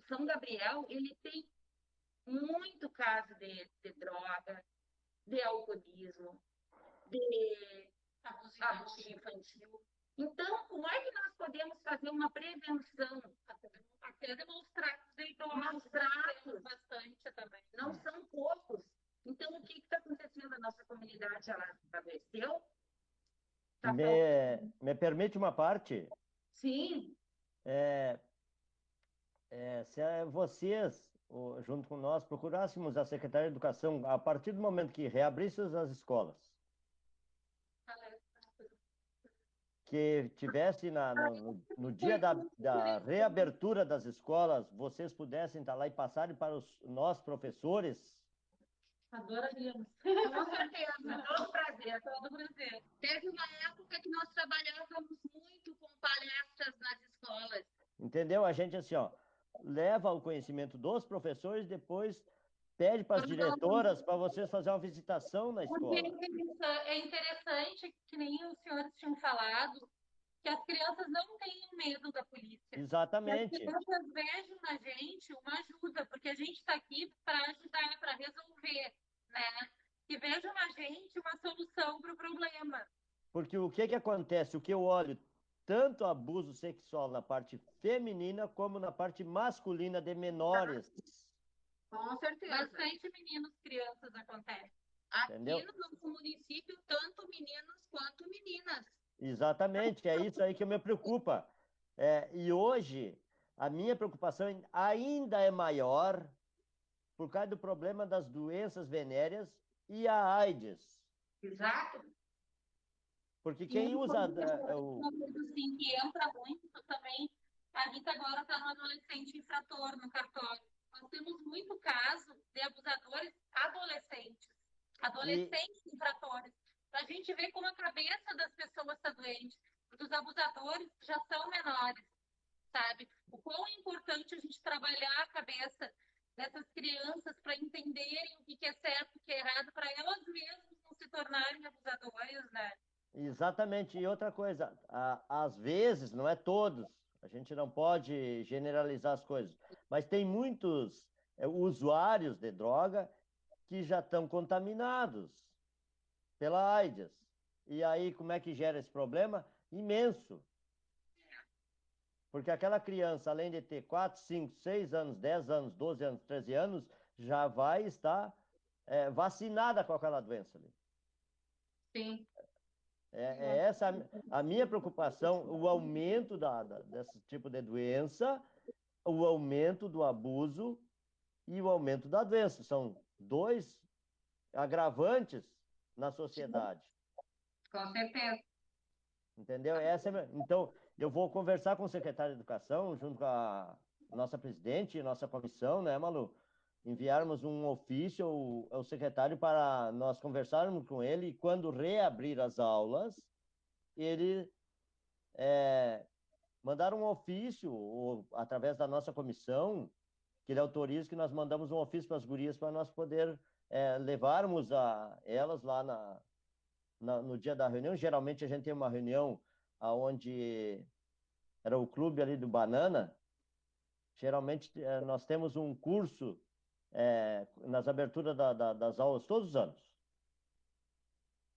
São Gabriel, ele tem muito caso de droga, de alcoolismo, de abuso infantil. Então, como é que nós podemos fazer uma prevenção? Até demonstrar bastante também. Não são poucos. Então, o que está acontecendo na nossa comunidade? Ela adoeceu? Me permite uma parte? Sim. Se vocês, junto com nós, procurássemos a Secretaria de Educação, a partir do momento que reabrissem as escolas, que tivesse no dia da reabertura das escolas, vocês pudessem estar lá e passarem para nós, professores? Adoraríamos. Com certeza, todo prazer, todo prazer. Teve uma época que nós trabalhávamos muito com palestras nas escolas. Entendeu? A gente, assim, leva o conhecimento dos professores, depois pede para as diretoras para vocês fazerem uma visitação na escola. É interessante, que nem os senhores tinham falado, que as crianças não tenham medo da polícia. Exatamente. As crianças vejam na gente uma ajuda, porque a gente está aqui para ajudar, para resolver, né? Que vejam na gente uma solução para o problema. Porque o que acontece? O que eu olho, tanto abuso sexual na parte feminina, como na parte masculina de menores. Com certeza. Bastante meninos, crianças acontece. Entendeu? Aqui no nosso município, tanto meninos quanto meninas. Exatamente, é isso aí que me preocupa. E hoje, a minha preocupação ainda é maior por causa do problema das doenças venéreas e a AIDS. Exato. Porque E quem usa uma coisa assim que entra muito também, a Rita agora está no adolescente infrator no cartório. Nós temos muito caso de abusadores adolescentes, adolescentes infratores. A gente vê como a cabeça das pessoas está doente, dos abusadores já são menores, sabe? O quão é importante a gente trabalhar a cabeça dessas crianças para entenderem o que é certo e o que é errado, para elas mesmas não se tornarem abusadores, né? Exatamente. E outra coisa, às vezes, não é todos, a gente não pode generalizar as coisas, mas tem muitos usuários de droga que já estão contaminados pela AIDS. E aí, como é que gera esse problema? Imenso. Porque aquela criança, além de ter 4, 5, 6 anos, 10 anos, 12 anos, 13 anos, já vai estar vacinada com aquela doença ali. Sim. É essa a minha preocupação, o aumento desse tipo de doença, o aumento do abuso e o aumento da doença. São dois agravantes na sociedade. Com certeza. Entendeu? Então, eu vou conversar com o secretário de Educação, junto com a nossa presidente e nossa comissão, né, Malu? Enviarmos um ofício ao secretário para nós conversarmos com ele e, quando reabrir as aulas, ele mandar um ofício, ou através da nossa comissão, que ele autorize que nós mandamos um ofício para as gurias para nós poder levarmos elas lá no dia da reunião. Geralmente a gente tem uma reunião onde era o clube ali do Banana. Geralmente nós temos um curso nas aberturas das aulas todos os anos.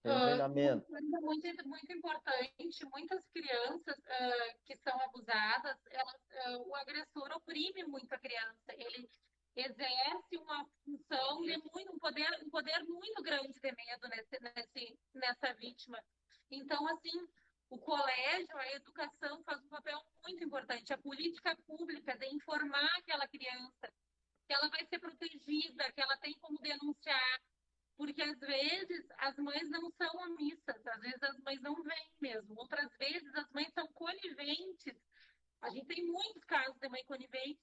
Tem um treinamento. Uma coisa muito importante, muitas crianças que são abusadas, o agressor oprime muito a criança. Ele exerce uma função de um poder muito grande de medo nessa vítima. Então, assim, o colégio, a educação faz um papel muito importante. A política pública de informar aquela criança que ela vai ser protegida, que ela tem como denunciar, porque às vezes as mães não são omissas, às vezes as mães não veem mesmo, outras vezes as mães são coniventes. A gente tem muitos casos de mãe conivente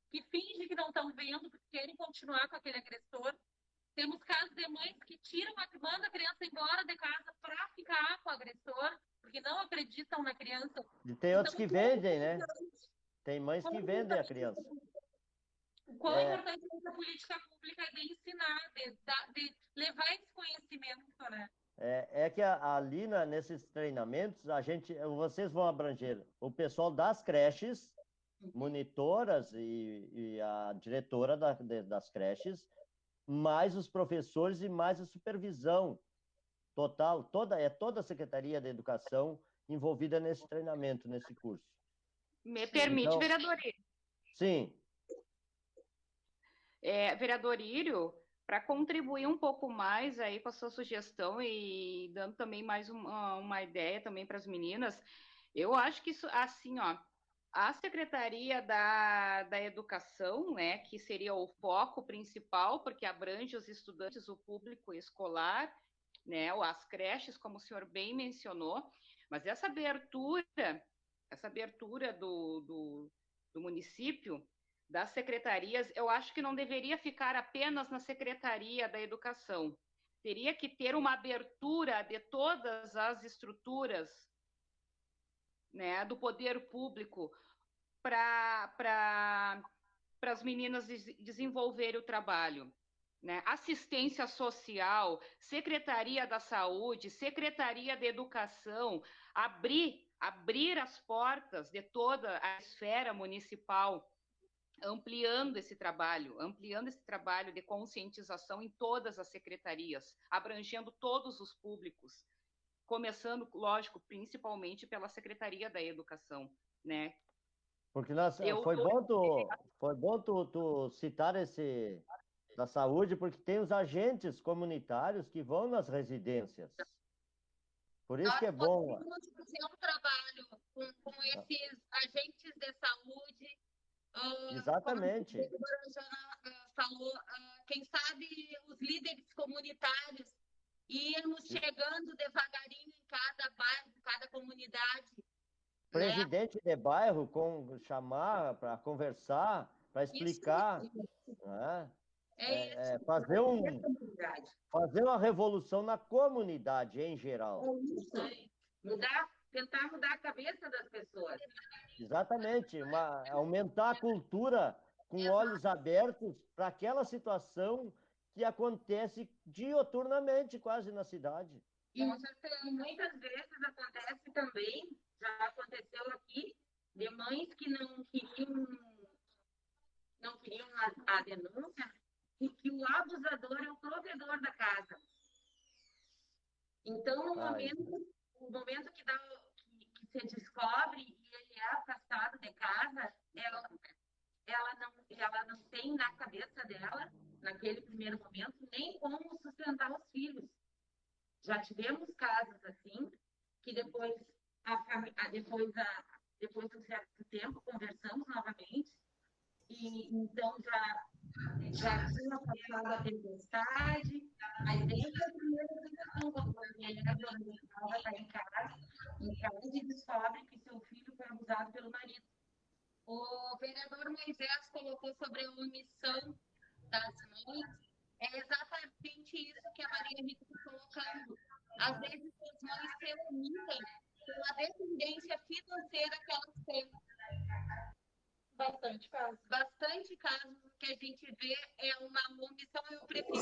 que fingem que não estão vendo porque querem continuar com aquele agressor. Temos casos de mães que mandam a criança embora de casa para ficar com o agressor, porque não acreditam na criança. E tem outros que vendem, né? Tem mães que vendem a criança. O quão é importante essa política pública de ensinar, de levar esse conhecimento, né? Que ali nesses treinamentos, vocês vão abranger o pessoal das creches, monitoras e a diretora das creches, mais os professores e mais a supervisão total, toda a Secretaria de Educação envolvida nesse treinamento, nesse curso. Me permite, então, vereador Írio? Sim. Vereador Írio, para contribuir um pouco mais aí com a sua sugestão e dando também mais uma ideia também para as meninas, eu acho que isso, assim, ó, a Secretaria da Educação, né, que seria o foco principal, porque abrange os estudantes, o público escolar, né, as creches, como o senhor bem mencionou, mas essa abertura do município, das secretarias, eu acho que não deveria ficar apenas na Secretaria da Educação. Teria que ter uma abertura de todas as estruturas, né, do poder público para as meninas desenvolverem o trabalho. Né? Assistência social, Secretaria da Saúde, Secretaria da Educação, abrir as portas de toda a esfera municipal, ampliando esse trabalho de conscientização em todas as secretarias, abrangendo todos os públicos, começando, lógico, principalmente pela Secretaria da Educação, né? Porque foi bom tu citar esse da saúde, porque tem os agentes comunitários que vão nas residências. Por isso que é bom. Nós podemos fazer um trabalho com esses agentes de saúde. Exatamente. Como a doutora Jana falou, quem sabe os líderes comunitários irmos chegando devagarinho em cada bairro, cada comunidade. Presidente de bairro, chamar para conversar, para explicar. Né? Fazer uma revolução na comunidade em geral. Tentar mudar a cabeça das pessoas. Exatamente, aumentar a cultura com olhos abertos para aquela situação que acontece dioturnamente quase na cidade. E muitas vezes acontece também, já aconteceu aqui, de mães que não queriam a denúncia, e que o abusador é o provedor da casa. Então, no momento que se descobre e ele é afastado de casa, ela não tem na cabeça dela, naquele primeiro momento, nem como sustentar os filhos. Já tivemos casos assim, que depois de um certo tempo, conversamos novamente, e então já tinha passado a tempestade, mas desde a primeira situação, quando a mulher está em casa e descobre que seu filho foi abusado pelo marido. O vereador Moisés colocou sobre a omissão das mães. É exatamente isso que a Maria Rita está colocando. Às vezes as mães se omitem pela dependência financeira que elas têm. Bastante casos que a gente vê é uma omissão. Eu prefiro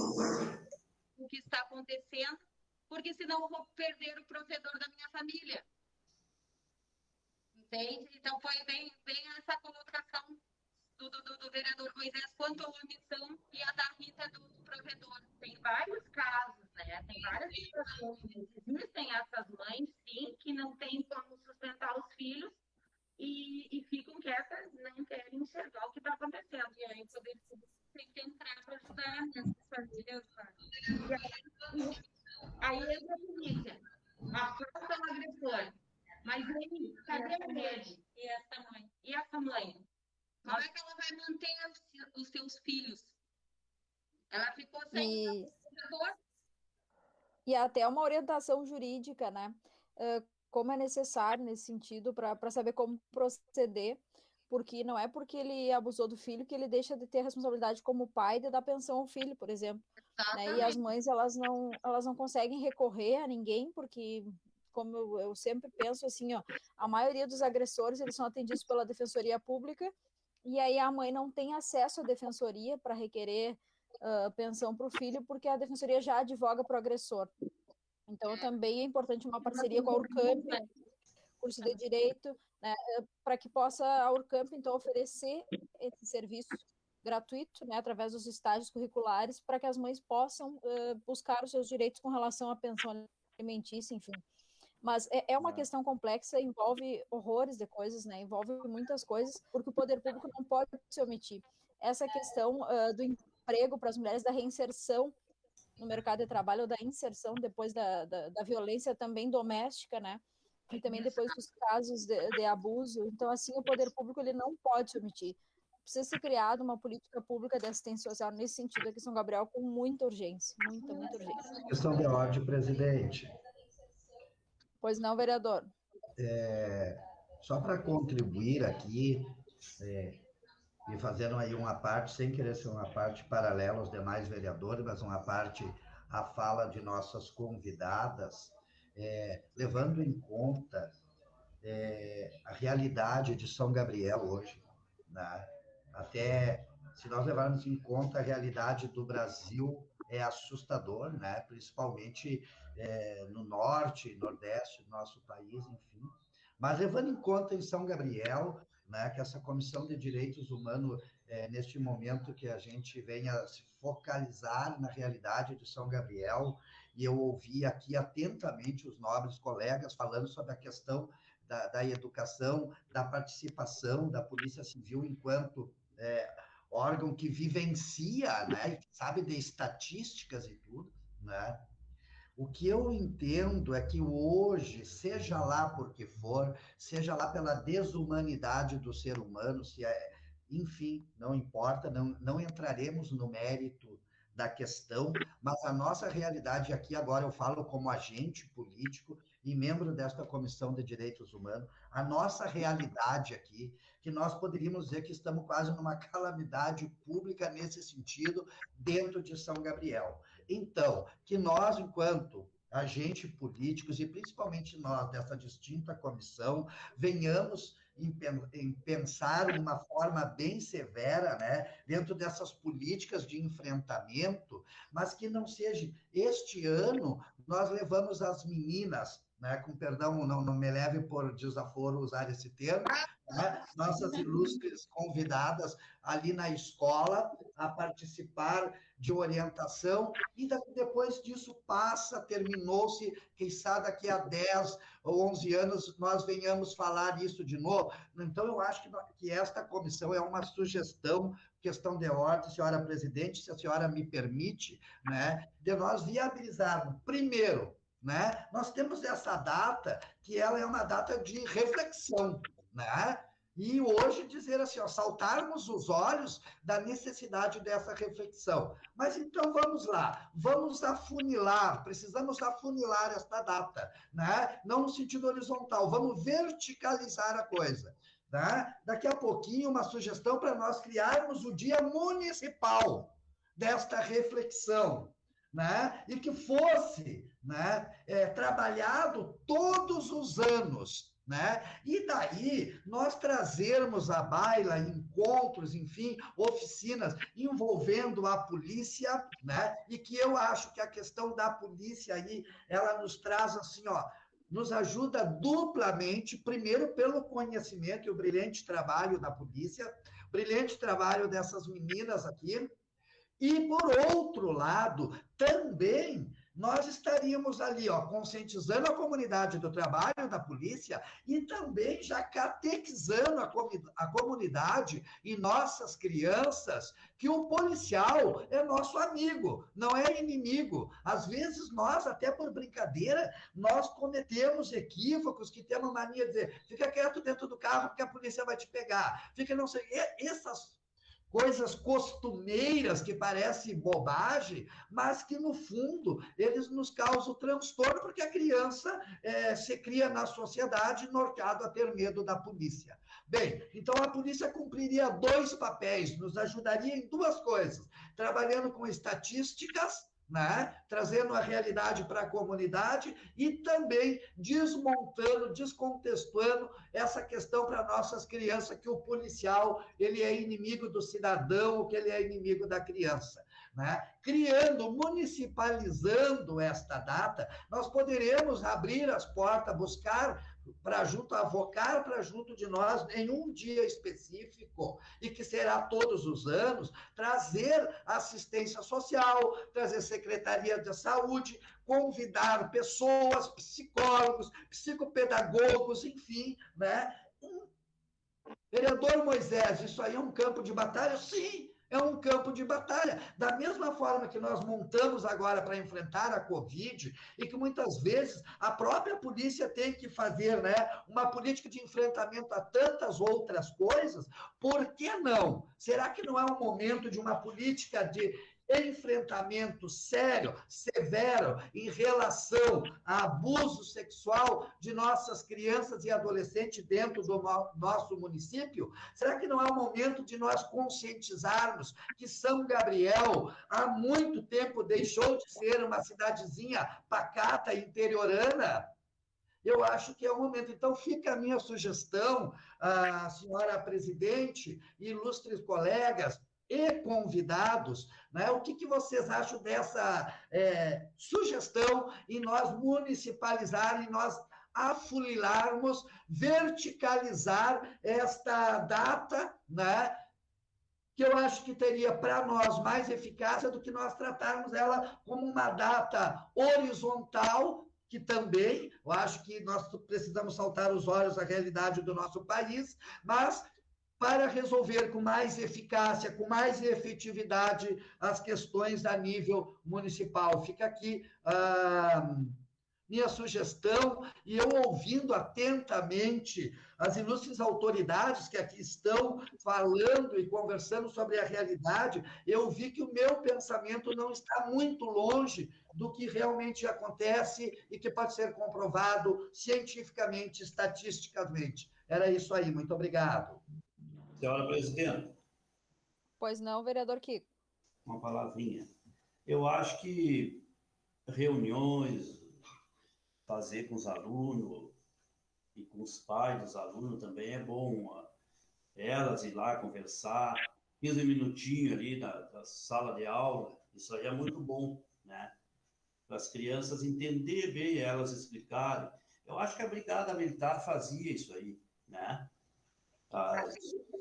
o que está acontecendo, porque senão eu vou perder o provedor da minha família. Entende? Então foi bem essa colocação do vereador Moisés quanto à omissão e a da Rita do provedor. Tem vários casos, né? Tem várias situações. Existem essas mães, sim, que não têm como sustentar os filhos e ficam quietas, não querem enxergar o que está acontecendo. E aí o poder público tem que entrar para ajudar essas famílias. Aí entra a polícia, afasta o agressor. Mas aí, cadê a rede? E essa mãe? Como é que ela vai manter os seus filhos? Ela ficou sem e até uma orientação jurídica, né? Como é necessário nesse sentido para saber como proceder, porque não é porque ele abusou do filho que ele deixa de ter responsabilidade como pai de dar pensão ao filho, por exemplo. Né? E as mães elas não conseguem recorrer a ninguém, porque como eu sempre penso assim, ó, a maioria dos agressores eles são atendidos pela Defensoria Pública, e aí a mãe não tem acesso à Defensoria para requerer pensão para o filho, porque a Defensoria já advoga para o agressor. Então também é importante uma parceria com a Urcamp, curso de Direito, né, para que possa a Urcamp então oferecer esse serviço gratuito, né, através dos estágios curriculares, para que as mães possam buscar os seus direitos com relação à pensão alimentícia, enfim. Mas é uma questão complexa, envolve horrores de coisas, né? Envolve muitas coisas, porque o poder público não pode se omitir. Essa questão do emprego para as mulheres, da reinserção no mercado de trabalho, ou da inserção depois da violência também doméstica, né? E também depois dos casos de abuso. Então, assim, o poder público ele não pode se omitir. Precisa ser criada uma política pública de assistência social nesse sentido aqui em São Gabriel com muita urgência, muita urgência. Questão de ordem, presidente. Pois não, vereador. Só para contribuir aqui, e fazendo aí uma parte, sem querer ser uma parte paralela aos demais vereadores, mas uma parte à fala de nossas convidadas, levando em conta a realidade de São Gabriel hoje, né? Até se nós levarmos em conta a realidade do Brasil, é assustador, né? Principalmente no norte, nordeste do nosso país, enfim. Mas levando em conta em São Gabriel, né, que essa Comissão de Direitos Humanos, neste momento que a gente venha se focalizar na realidade de São Gabriel, e eu ouvi aqui atentamente os nobres colegas falando sobre a questão da educação, da participação da Polícia Civil enquanto órgão que vivencia, né, e que sabe de estatísticas e tudo, né? O que eu entendo é que hoje, seja lá por que for, seja lá pela desumanidade do ser humano, enfim, não importa, não entraremos no mérito da questão, mas a nossa realidade aqui, agora eu falo como agente político e membro desta Comissão de Direitos Humanos, a nossa realidade aqui, que nós poderíamos dizer que estamos quase numa calamidade pública nesse sentido, dentro de São Gabriel. Então, que nós, enquanto agentes políticos, e principalmente nós, dessa distinta comissão, venhamos em pensar uma forma bem severa, né, dentro dessas políticas de enfrentamento, mas que não seja... Este ano, nós levamos as meninas, né, com perdão, não me leve por desaforo usar esse termo, né, nossas ilustres convidadas ali na escola a participar de orientação, e depois disso terminou-se, quem sabe daqui a 10 ou 11 anos nós venhamos falar isso de novo. Então, eu acho que esta comissão é uma sugestão, questão de ordem, senhora presidente, se a senhora me permite, né, de nós viabilizarmos, primeiro, né, nós temos essa data, que ela é uma data de reflexão, né? E hoje dizer assim, ó, saltarmos os olhos da necessidade dessa reflexão. Mas então vamos lá, vamos afunilar, precisamos afunilar esta data, né? Não no sentido horizontal, vamos verticalizar a coisa. Né? Daqui a pouquinho, uma sugestão para nós criarmos o Dia Municipal desta reflexão, né? E que fosse, né, trabalhado todos os anos, né? E daí nós trazermos à baila encontros, enfim, oficinas envolvendo a polícia, né? E que eu acho que a questão da polícia aí, ela nos traz assim, ó, nos ajuda duplamente, primeiro pelo conhecimento e o brilhante trabalho da polícia, brilhante trabalho dessas meninas aqui, e, por outro lado, também nós estaríamos ali, ó, conscientizando a comunidade do trabalho da polícia e também já catequizando a comunidade e nossas crianças que o policial é nosso amigo, não é inimigo. Às vezes nós, até por brincadeira, nós cometemos equívocos que temos mania de dizer, fica quieto dentro do carro porque a polícia vai te pegar. Fica não sei, essas coisas costumeiras que parecem bobagem, mas que, no fundo, eles nos causam transtorno, porque a criança se cria na sociedade norteado a ter medo da polícia. Bem, então a polícia cumpriria 2 papéis, nos ajudaria em 2 coisas, trabalhando com estatísticas, né? Trazendo a realidade para a comunidade e também desmontando, descontextuando essa questão para nossas crianças, que o policial ele é inimigo do cidadão, que ele é inimigo da criança. Né? Criando, municipalizando esta data, nós poderemos abrir as portas, buscar para junto, avocar para junto de nós em um dia específico, e que será todos os anos, trazer assistência social, trazer secretaria de saúde, convidar pessoas, psicólogos, psicopedagogos, enfim, né? Vereador Moisés, isso aí é um campo de batalha? Sim, é um campo de batalha. Da mesma forma que nós montamos agora para enfrentar a Covid, e que muitas vezes a própria polícia tem que fazer, né, uma política de enfrentamento a tantas outras coisas, por que não? Será que não é um momento de uma política de enfrentamento sério, severo, em relação a abuso sexual de nossas crianças e adolescentes dentro do nosso município? Será que não é o momento de nós conscientizarmos que São Gabriel, há muito tempo, deixou de ser uma cidadezinha pacata, interiorana? Eu acho que é o momento. Então, fica a minha sugestão, a senhora presidente, ilustres colegas, e convidados, né? O que vocês acham dessa sugestão em nós municipalizar, em nós afunilarmos, verticalizar esta data, né? Que eu acho que teria para nós mais eficácia do que nós tratarmos ela como uma data horizontal, que também, eu acho que nós precisamos saltar os olhos à realidade do nosso país, mas para resolver com mais eficácia, com mais efetividade as questões a nível municipal. Fica aqui minha sugestão, e eu ouvindo atentamente as ilustres autoridades que aqui estão falando e conversando sobre a realidade, eu vi que o meu pensamento não está muito longe do que realmente acontece e que pode ser comprovado cientificamente, estatisticamente. Era isso aí, muito obrigado. Senhora presidente. Pois não, vereador Kiko. Uma palavrinha. Eu acho que reuniões, fazer com os alunos e com os pais dos alunos também é bom. Elas ir lá conversar, 15 minutinhos ali da sala de aula, isso aí é muito bom, né? Para as crianças entender bem, elas explicarem. Eu acho que a Brigada Militar fazia isso aí, né? As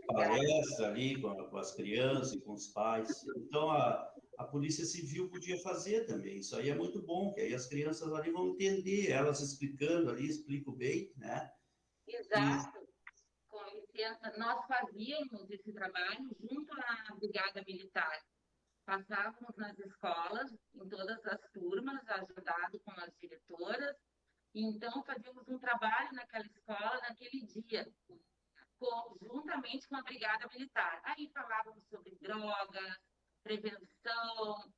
palestras ali com as crianças e com os pais. Então, a Polícia Civil podia fazer também. Isso aí é muito bom, que aí as crianças ali vão entender, elas explicando ali, explicam bem, né? Exato. Com licença, nós fazíamos esse trabalho junto à Brigada Militar. Passávamos nas escolas, em todas as turmas, ajudado com as diretoras, e então fazíamos um trabalho naquela escola, naquele dia, juntamente com a Brigada Militar. Aí falávamos sobre drogas, prevenção,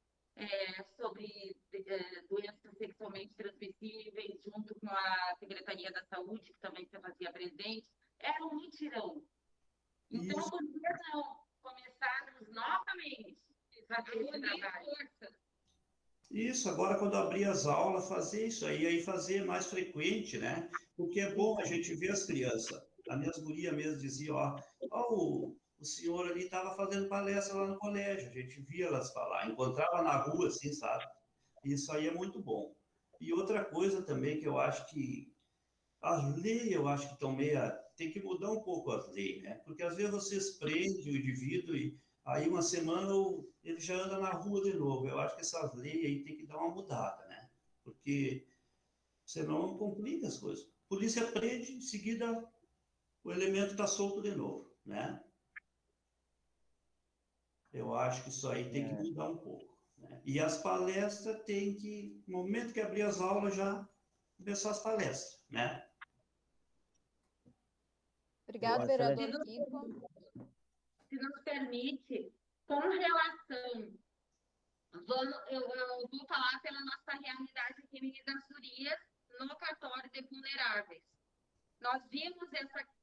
sobre doenças sexualmente transmissíveis, junto com a Secretaria da Saúde, que também se fazia presente. Era um mutirão. Então, por que não começarmos novamente a fazer esse trabalho? Isso, agora quando abrir as aulas, fazer isso aí fazer mais frequente, né? Porque é bom a gente ver as crianças. A minhas gurias mesmo diziam, o senhor ali estava fazendo palestra lá no colégio, a gente via elas falar, encontrava na rua, assim, sabe? Isso aí é muito bom. E outra coisa também que eu acho que as leis, eu acho que estão meio... Tem que mudar um pouco as leis, né? Porque às vezes vocês prendem o indivíduo e aí uma semana ele já anda na rua de novo. Eu acho que essas leis aí tem que dar uma mudada, né? Porque senão complica as coisas. A polícia prende, em seguida o elemento está solto de novo, né? Eu acho que isso aí tem que mudar um pouco, né? E as palestras tem que, no momento que abrir as aulas, já começar as palestras, né? Obrigado, vereador Kiko. Se nos permite, com relação... Eu vou falar pela nossa realidade aqui em das Gurias, no cartório de vulneráveis. Nós vimos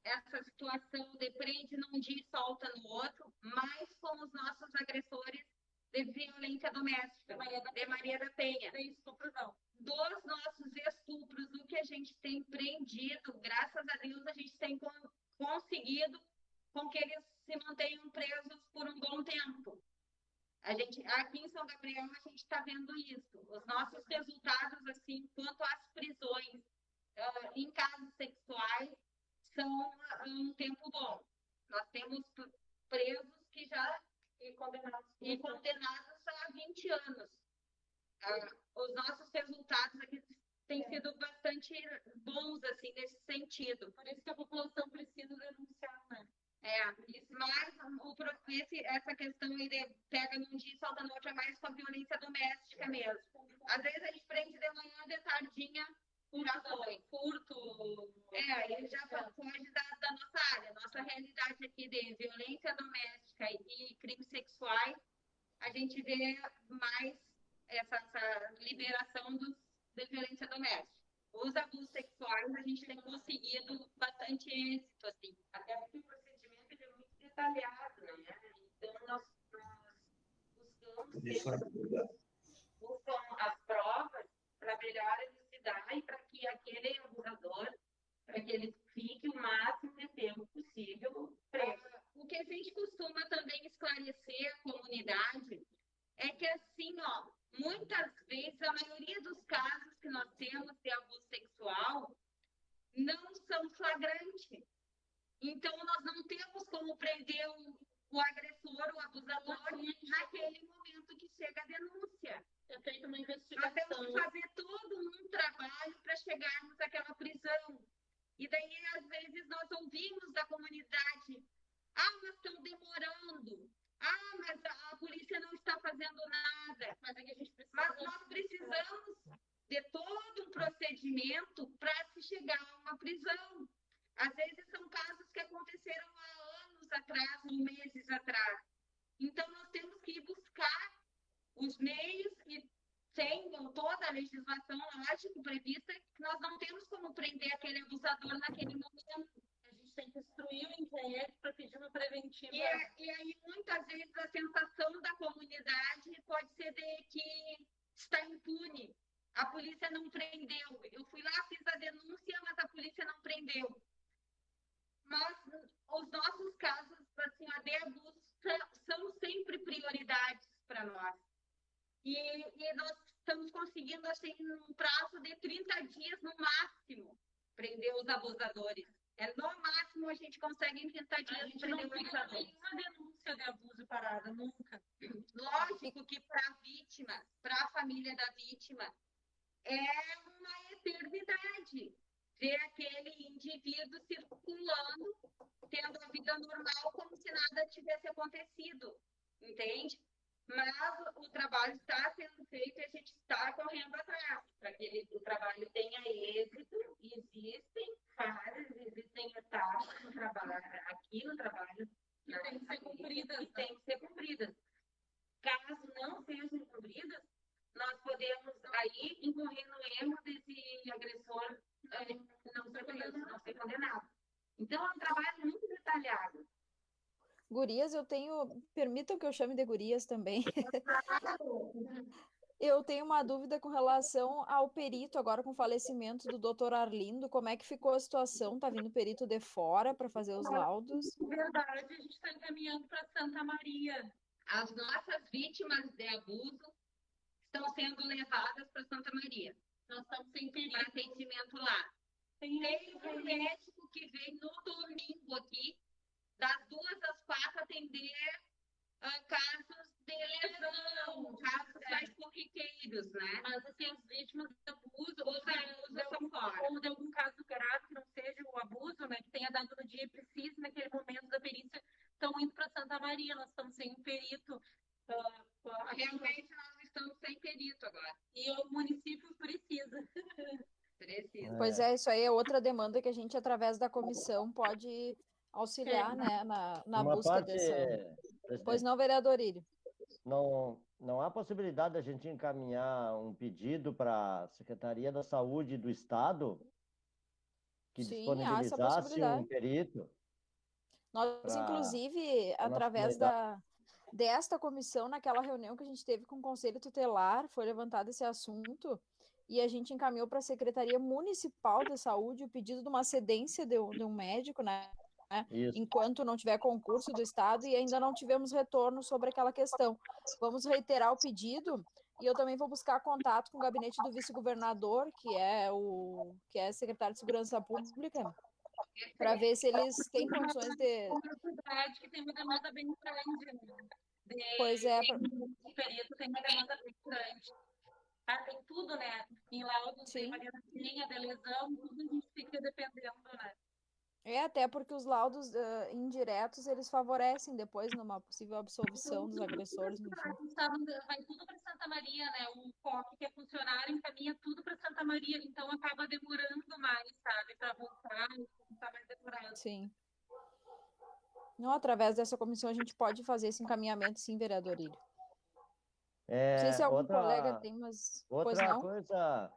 essa situação de prende num dia e solta no outro, mas com os nossos agressores de violência doméstica, de Maria da Penha. Dos nossos estupros, o que a gente tem prendido, graças a Deus, a gente tem conseguido com que eles se mantenham presos por um bom tempo. Aqui em São Gabriel, a gente está vendo isso. Os nossos resultados, assim, quanto às prisões em casos sexuais, são um tempo bom. Nós temos presos que já... E condenados há 20 anos. Os nossos resultados aqui têm sido bastante bons, assim, nesse sentido. Por isso que a população precisa denunciar, né? Mas essa questão aí de pega num dia e solta no outro é mais com a violência doméstica mesmo. Às vezes a gente prende de manhã, de tardinha, já foi. Furto. Ele já foge da nossa área. Nossa realidade aqui de violência doméstica e crimes sexuais, a gente vê mais essa liberação de violência doméstica. Os abusos sexuais, a gente tem conseguido bastante êxito, assim. Até porque o procedimento é muito detalhado, né? Então, nós buscamos as provas para melhor elucidar e para que aquele abusador, para que ele fique o máximo de tempo possível preso. O que a gente costuma também esclarecer a comunidade é que, assim, muitas vezes, a maioria dos casos que nós temos de abuso sexual não são flagrantes. Então, nós não temos como prender o agressor, o abusador, naquele momento que chega a denúncia. É feita uma investigação. Nós temos que fazer todo um trabalho para chegarmos àquela prisão. E daí, às vezes, nós ouvimos da comunidade Ah, mas estão demorando. Ah, mas a polícia não está fazendo nada. Mas nós precisamos de todo um procedimento para se chegar a uma prisão. Às vezes são casos que aconteceram há anos atrás, ou meses atrás. Então, nós temos que ir buscar os meios e tem toda a legislação, lógico, prevista, que nós não temos como prender aquele abusador naquele momento. A gente tem que instruir o inquérito para pedir uma preventiva. E aí, muitas vezes, a sensação da comunidade pode ser de que está impune. A polícia não prendeu. Eu fui lá, fiz a denúncia, mas a polícia não prendeu. Mas os nossos casos assim, de abuso são sempre prioridades para nós. E nós estamos conseguindo, assim, num prazo de 30 dias no máximo, prender os abusadores. No máximo a gente consegue em 30 dias a gente prender não os abusadores. Nenhuma denúncia de abuso parada, nunca. Lógico que para a vítima, para a família da vítima, é uma eternidade ver aquele indivíduo circulando, tendo a vida normal, como se nada tivesse acontecido, entende? Mas o trabalho está sendo feito e a gente está correndo atrás para que o trabalho tenha êxito. Existem fases, existem etapas no trabalho, aqui no trabalho. E tem que ser cumpridas. E tem que ser cumpridas. Caso não sejam cumpridas, nós podemos aí incorrer no erro desse agressor não ser condenado. Então, é um trabalho muito detalhado. Gurias, permitam que eu chame de gurias também. Eu tenho uma dúvida com relação ao perito, agora com o falecimento do doutor Arlindo, como é que ficou a situação? Tá vindo perito de fora para fazer os laudos? Na verdade, a gente está encaminhando para Santa Maria. As nossas vítimas de abuso estão sendo levadas para Santa Maria. Nós estamos sem perito. Para atendimento lá. Tem um médico que vem no domingo aqui, das 2 às 4, atender casos de lesão, casos mais corriqueiros, né? Mas, assim, as vítimas de abuso, são fora. Ou de algum caso grave, que não seja o abuso, né, que tenha dado no dia preciso, naquele momento da perícia, estão indo para Santa Maria, nós estamos sem um perito. Realmente, nós estamos sem perito agora. E o município precisa. Precisa. Pois é, isso aí é outra demanda que a gente, através da comissão, pode auxiliar, né, na busca dessa... Pois não, vereador Írio? Não há possibilidade da gente encaminhar um pedido para a Secretaria da Saúde do Estado que disponibilizasse um perito? Nós, inclusive, através desta comissão, naquela reunião que a gente teve com o Conselho Tutelar, foi levantado esse assunto e a gente encaminhou para a Secretaria Municipal de Saúde o pedido de uma cedência de um médico, né? Enquanto não tiver concurso do Estado, e ainda não tivemos retorno sobre aquela questão. Vamos reiterar o pedido e eu também vou buscar contato com o gabinete do vice-governador, que é secretário de Segurança Pública, para ver se eles têm condições de... Uma cidade que tem uma demanda bem grande, né? Pois é. O perito tem uma demanda bem grande. Tem tudo, né? Em laudos, tem uma linha de lesão, tudo a gente fica dependendo, né? Até porque os laudos indiretos, eles favorecem depois numa possível absolvição dos agressores, enfim. Vai tudo para Santa Maria, né? O COP, que é funcionário, encaminha tudo para Santa Maria, então acaba demorando mais, sabe? Para voltar, está mais demorado. Sim. Não, através dessa comissão a gente pode fazer esse encaminhamento, sim, vereador Írio. Não sei se algum colega tem, mas... Outra coisa,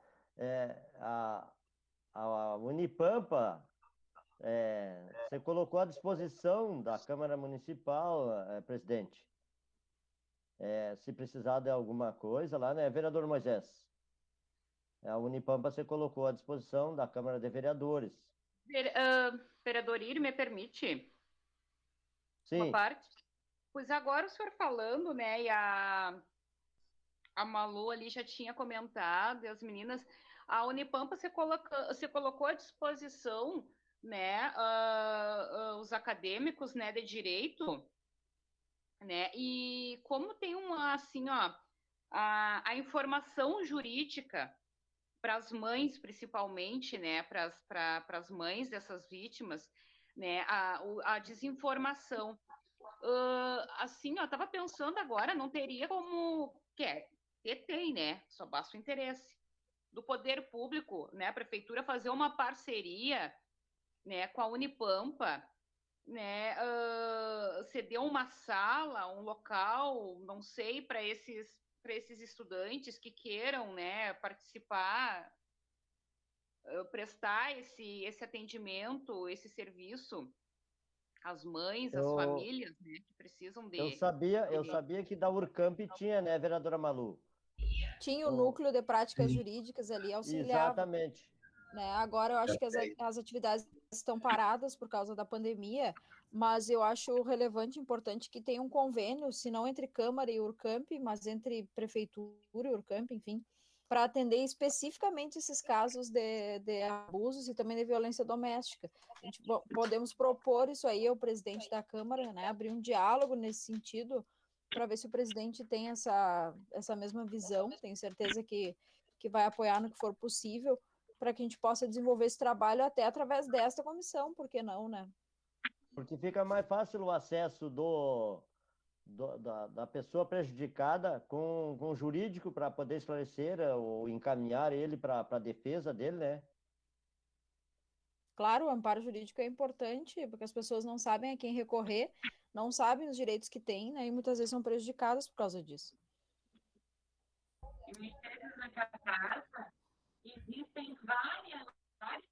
a Unipampa... você colocou à disposição da Câmara Municipal, presidente, se precisar de alguma coisa lá, né, vereador Moisés? A Unipampa você colocou à disposição da Câmara de Vereadores. Vereador Írio, me permite? Sim. Uma parte? Pois agora o senhor falando, né, e a Malu ali já tinha comentado, e as meninas, a Unipampa você colocou à disposição, né, os acadêmicos, né, de direito, né, e como tem uma, assim, ó, a informação jurídica para as mães, principalmente, né, para as mães dessas vítimas, né, a desinformação. Assim, eu estava pensando agora, não teria como... tem, né? Só basta o interesse do poder público, né? A prefeitura fazer uma parceria, né, com a Unipampa, né, ceder uma sala, um local, não sei, para esses estudantes que queiram, né, participar, prestar esse atendimento, esse serviço às mães, às famílias, né, que precisam Eu sabia que da Urcamp tinha, né, vereadora Malu? Tinha o núcleo de práticas jurídicas ali, auxiliava. Exatamente. Né? Agora eu acho que as atividades estão paradas por causa da pandemia, mas eu acho relevante e importante que tenha um convênio, se não entre Câmara e Urcamp, mas entre Prefeitura e Urcamp, enfim, para atender especificamente esses casos de abusos e também de violência doméstica. A gente, podemos propor isso aí ao presidente da Câmara, né? Abrir um diálogo nesse sentido, para ver se o presidente tem essa mesma visão. Tenho certeza que vai apoiar no que for possível, para que a gente possa desenvolver esse trabalho até através desta comissão, por que não, né? Porque fica mais fácil o acesso da pessoa prejudicada com o jurídico para poder esclarecer ou encaminhar ele para a defesa dele, né? Claro, o amparo jurídico é importante, porque as pessoas não sabem a quem recorrer, não sabem os direitos que têm, né? E muitas vezes são prejudicadas por causa disso. O Ministério da Casa, existem vários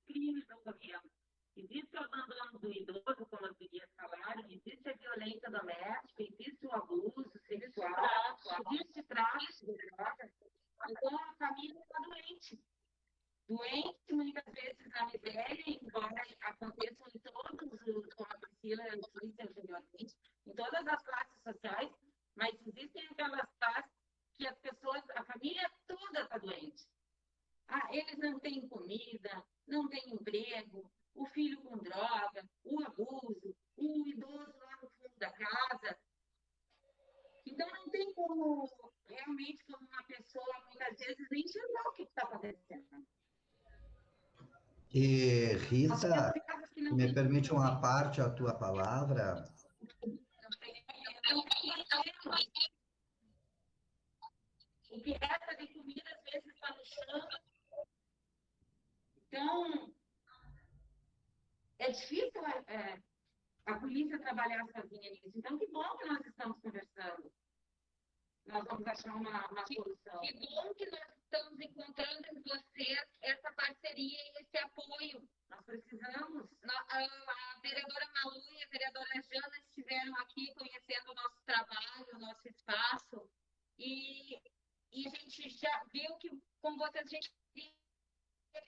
crimes ocorrendo. Existe o abandono do idoso, como as gurias falaram, existe a violência doméstica, existe o abuso sexual, existe tráfico de drogas. Então, a família está doente. Doente, muitas vezes, na miséria, embora aconteçam em todos, como a Priscila disse anteriormente, em todas as classes sociais, mas existem aquelas classes que as pessoas, a família toda está doente. Eles não têm comida, não têm emprego, o filho com droga, o abuso, o idoso lá no fundo da casa. Então, não tem como, realmente, como uma pessoa, muitas vezes, nem enxergar o que está acontecendo. E, Rita, me permite uma parte a tua palavra? O que resta de comida, às vezes, está no chão. Então, é difícil a polícia trabalhar sozinha nisso. Então, que bom que nós estamos conversando. Nós vamos achar uma solução. Que bom que nós estamos encontrando em vocês essa parceria e esse apoio. Nós precisamos. A vereadora Malu e a vereadora Jana estiveram aqui conhecendo o nosso trabalho, o nosso espaço. E a gente já viu que com vocês a gente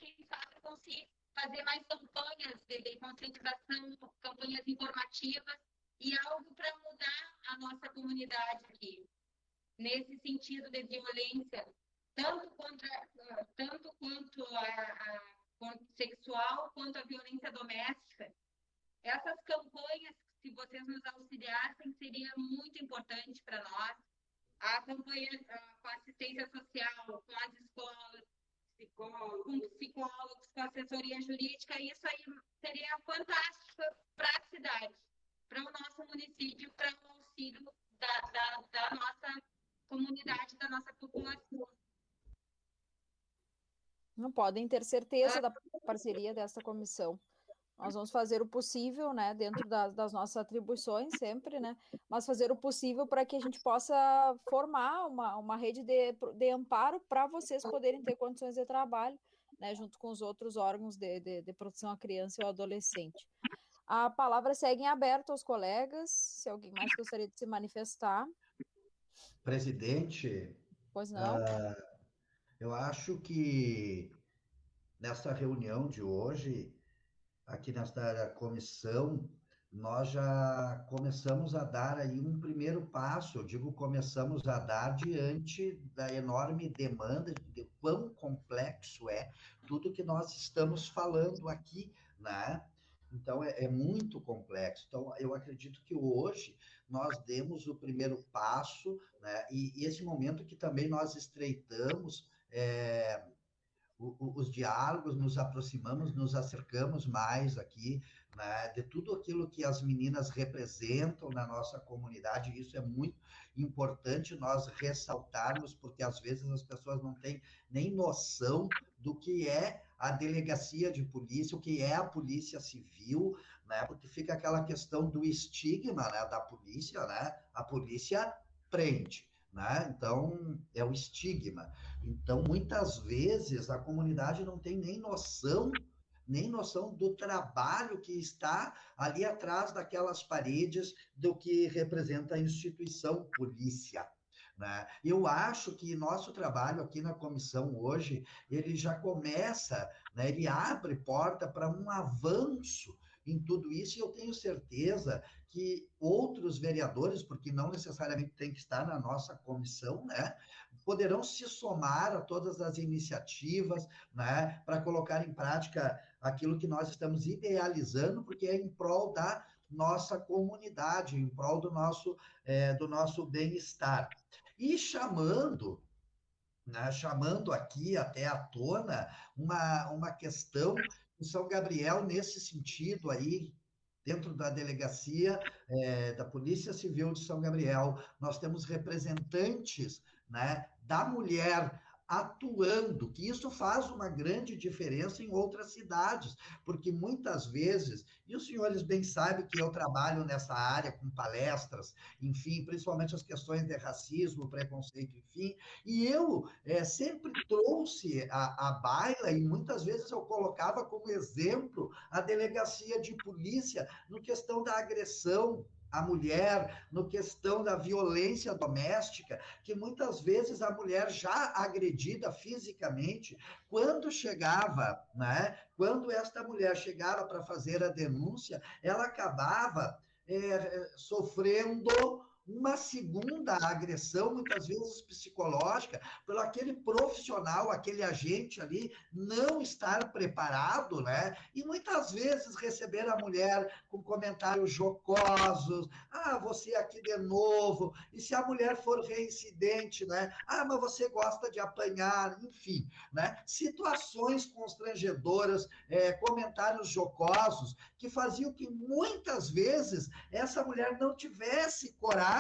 quem sabe conseguir fazer mais campanhas de conscientização, campanhas informativas e algo para mudar a nossa comunidade aqui. Nesse sentido de violência, tanto quanto a sexual, quanto a violência doméstica. Essas campanhas, se vocês nos auxiliassem, seria muito importante para nós. A campanha com assistência social, com as escolas, com psicólogos, com assessoria jurídica, isso aí seria fantástico para a cidade, para o nosso município, para o auxílio da nossa comunidade, da nossa população. Não podem ter certeza da parceria dessa comissão. Nós vamos fazer o possível, né, dentro das nossas atribuições sempre, né, mas fazer o possível para que a gente possa formar uma rede de amparo para vocês poderem ter condições de trabalho, né, junto com os outros órgãos de proteção à criança e ao adolescente. A palavra segue em aberto aos colegas, se alguém mais gostaria de se manifestar. Presidente, pois não. Eu acho que nessa reunião de hoje, aqui nesta comissão, nós já começamos a dar aí um primeiro passo, eu digo começamos a dar diante da enorme demanda, de quão complexo é tudo que nós estamos falando aqui, né? Então, é muito complexo. Então, eu acredito que hoje nós demos o primeiro passo, né? E esse momento que também nós estreitamos os diálogos, nos aproximamos, nos acercamos mais aqui, né, de tudo aquilo que as meninas representam na nossa comunidade. Isso é muito importante nós ressaltarmos, porque às vezes as pessoas não têm nem noção do que é a delegacia de polícia, o que é a polícia civil, né, porque fica aquela questão do estigma, né, da polícia, né, a polícia prende. Né? Então, é o estigma. Então, muitas vezes, a comunidade não tem nem noção do trabalho que está ali atrás daquelas paredes do que representa a instituição polícia. Né? Eu acho que nosso trabalho aqui na comissão hoje, ele já começa, né? Ele abre porta para um avanço em tudo isso, e eu tenho certeza que outros vereadores, porque não necessariamente tem que estar na nossa comissão, né, poderão se somar a todas as iniciativas, né, para colocar em prática aquilo que nós estamos idealizando, porque é em prol da nossa comunidade, em prol do nosso bem-estar. E chamando aqui até à tona uma questão em São Gabriel, nesse sentido aí, dentro da delegacia da Polícia Civil de São Gabriel, nós temos representantes, né, da mulher atuando, que isso faz uma grande diferença em outras cidades, porque muitas vezes, e os senhores bem sabem que eu trabalho nessa área com palestras, enfim, principalmente as questões de racismo, preconceito, enfim, e eu sempre trouxe à baila, e muitas vezes eu colocava como exemplo a delegacia de polícia no questão da agressão à mulher, no questão da violência doméstica, que muitas vezes a mulher já agredida fisicamente, quando chegava, né, quando esta mulher chegava para fazer a denúncia, ela acabava sofrendo uma segunda agressão, muitas vezes psicológica, pelo aquele profissional, aquele agente ali não estar preparado, né? E muitas vezes receber a mulher com comentários jocosos, você aqui de novo, e se a mulher for reincidente, né? Mas você gosta de apanhar, enfim, né? Situações constrangedoras, comentários jocosos, que faziam que muitas vezes essa mulher não tivesse coragem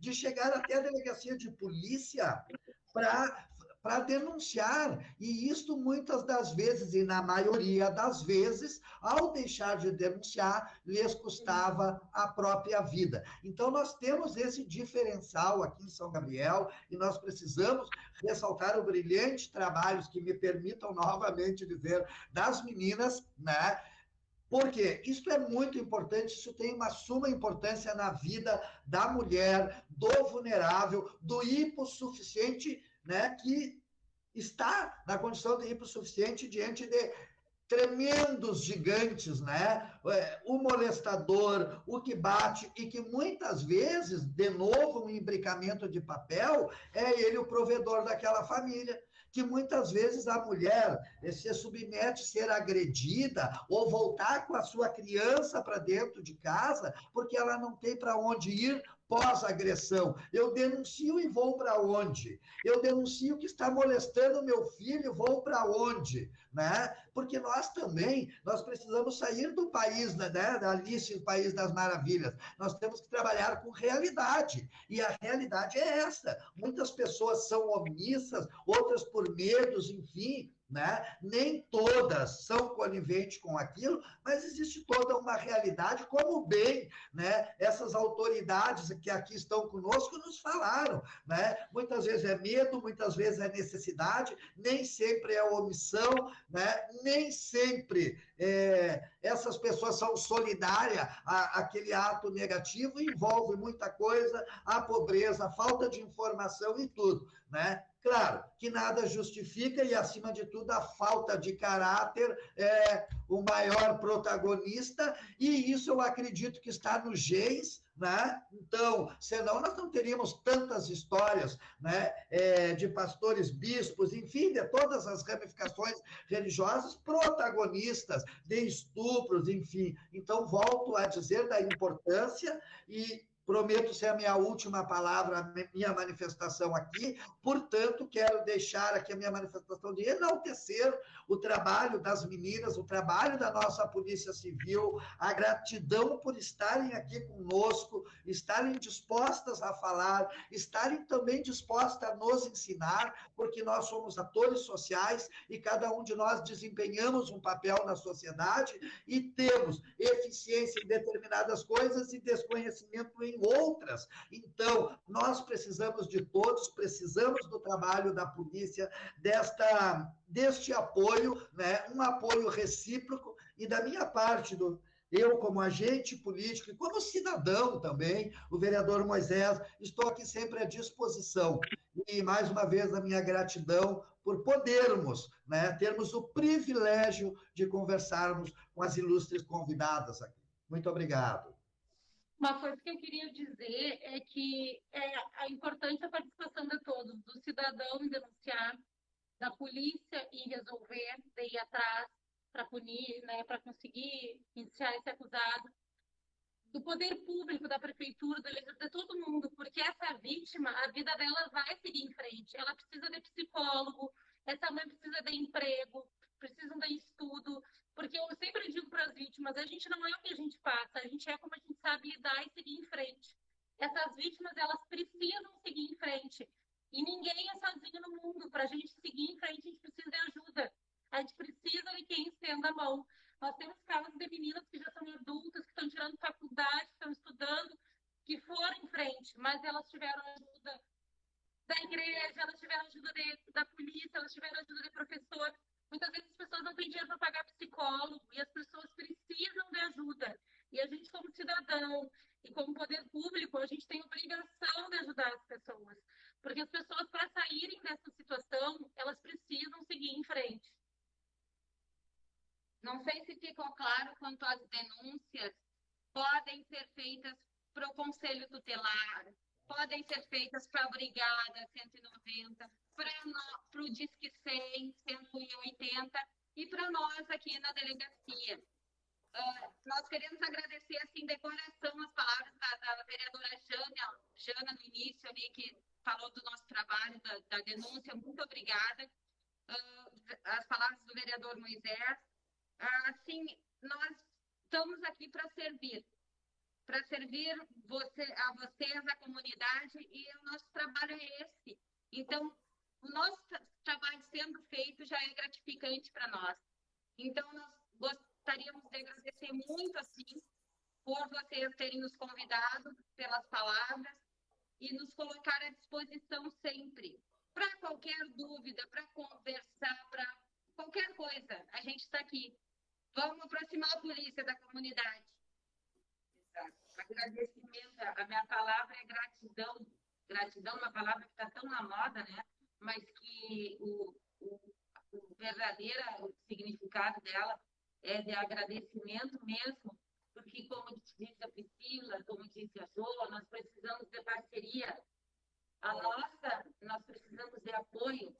de chegar até a delegacia de polícia para denunciar. E isto muitas das vezes, e na maioria das vezes, ao deixar de denunciar, lhes custava a própria vida. Então, nós temos esse diferencial aqui em São Gabriel, e nós precisamos ressaltar o brilhante trabalho, que me permitam novamente dizer, das meninas, né? Porque isso é muito importante, isso tem uma suma importância na vida da mulher, do vulnerável, do hipossuficiente, né, que está na condição de hipossuficiente diante de tremendos gigantes, né? O molestador, o que bate, e que muitas vezes, de novo, um imbricamento de papel, é ele o provedor daquela família, que muitas vezes a mulher se submete a ser agredida ou voltar com a sua criança para dentro de casa, porque ela não tem para onde ir pós-agressão. Eu denuncio e vou para onde? Eu denuncio que está molestando meu filho, vou para onde? Né? Porque nós precisamos sair do país, né, da Alice, o País das Maravilhas. Nós temos que trabalhar com realidade, e a realidade é essa. Muitas pessoas são omissas, outras por medos, enfim, né? Nem todas são coniventes com aquilo, mas existe toda uma realidade, como bem, né, essas autoridades que aqui estão conosco nos falaram, né? Muitas vezes é medo, muitas vezes é necessidade, nem sempre é omissão, né? Nem sempre essas pessoas são solidárias àquele ato negativo, envolve muita coisa, a pobreza, a falta de informação e tudo, né? Claro que nada justifica, e, acima de tudo, a falta de caráter é o maior protagonista, e isso eu acredito que está nos genes, né? Então, senão nós não teríamos tantas histórias, né, de pastores, bispos, enfim, de todas as ramificações religiosas protagonistas de estupros, enfim. Então, volto a dizer da importância, e prometo ser a minha última palavra, a minha manifestação aqui, portanto, quero deixar aqui a minha manifestação de enaltecer o trabalho das meninas, o trabalho da nossa Polícia Civil, a gratidão por estarem aqui conosco, estarem dispostas a falar, estarem também dispostas a nos ensinar, porque nós somos atores sociais e cada um de nós desempenhamos um papel na sociedade e temos eficiência em determinadas coisas e desconhecimento em outras. Então, nós precisamos de todos, precisamos do trabalho da polícia, deste apoio, né? Um apoio recíproco, e da minha parte, eu como agente político e como cidadão também, o vereador Moisés, estou aqui sempre à disposição. E, mais uma vez, a minha gratidão por podermos, né, termos o privilégio de conversarmos com as ilustres convidadas aqui. Muito obrigado. Uma coisa que eu queria dizer é que a importante a participação de todos, do cidadão em denunciar, da polícia em resolver, de ir atrás para punir, né, para conseguir iniciar esse acusado, do poder público, da prefeitura, de todo mundo, porque essa vítima, a vida dela vai seguir em frente. Ela precisa de psicólogo, essa mãe precisa de emprego, precisam de estudo, porque eu sempre digo para as vítimas, a gente não é o que a gente passa, a gente é como a gente sabe lidar e seguir em frente. Essas vítimas, elas precisam seguir em frente. E ninguém é sozinho no mundo. Para a gente seguir em frente, a gente precisa de ajuda. A gente precisa de quem estenda a mão. Nós temos casos de meninas que já são adultas, que estão tirando faculdade, que estão estudando, que foram em frente, mas elas tiveram ajuda da igreja, elas tiveram ajuda da polícia, elas tiveram ajuda de professor. Muitas vezes as pessoas não têm dinheiro para pagar psicólogo e as pessoas precisam de ajuda. E a gente, como cidadão e como poder público, a gente tem obrigação de ajudar as pessoas. Porque as pessoas, para saírem dessa situação, elas precisam seguir em frente. Não sei se ficou claro quanto às denúncias podem ser feitas para o Conselho Tutelar, podem ser feitas para a Brigada 190, para o Disque 100, 180 e para nós aqui na delegacia. Nós queremos agradecer assim, de coração as palavras da vereadora Jana no início ali, que falou do nosso trabalho, da denúncia. Muito obrigada. As palavras do vereador Moisés. Assim, nós estamos aqui para servir a vocês, a comunidade, e o nosso trabalho é esse. Então, o nosso trabalho sendo feito já é gratificante para nós. Então, nós gostaríamos de agradecer muito, assim, por vocês terem nos convidado, pelas palavras, e nos colocar à disposição sempre, para qualquer dúvida, para conversar, para qualquer coisa. A gente está aqui. Vamos aproximar a polícia da comunidade. Exato. Agradecimento, a minha palavra é gratidão. Gratidão é uma palavra que está tão na moda, né? Mas que o verdadeiro significado dela é de agradecimento mesmo, porque, como disse a Priscila, como disse a Jo, nós precisamos de parceria. Nós precisamos de apoio.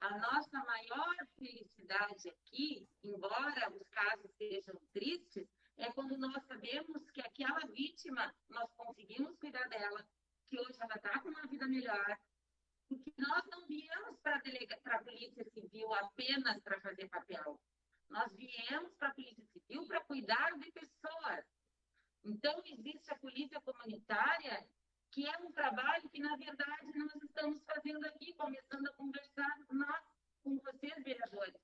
A nossa maior felicidade aqui, embora os casos sejam tristes, é quando nós sabemos que aquela vítima, nós conseguimos cuidar dela, que hoje ela está com uma vida melhor, porque nós não viemos para a Polícia Civil apenas para fazer papel. Nós viemos para a Polícia Civil para cuidar de pessoas. Então, existe a Polícia Comunitária, que é um trabalho que, na verdade, nós estamos fazendo aqui, começando a conversar nós com vocês, vereadores.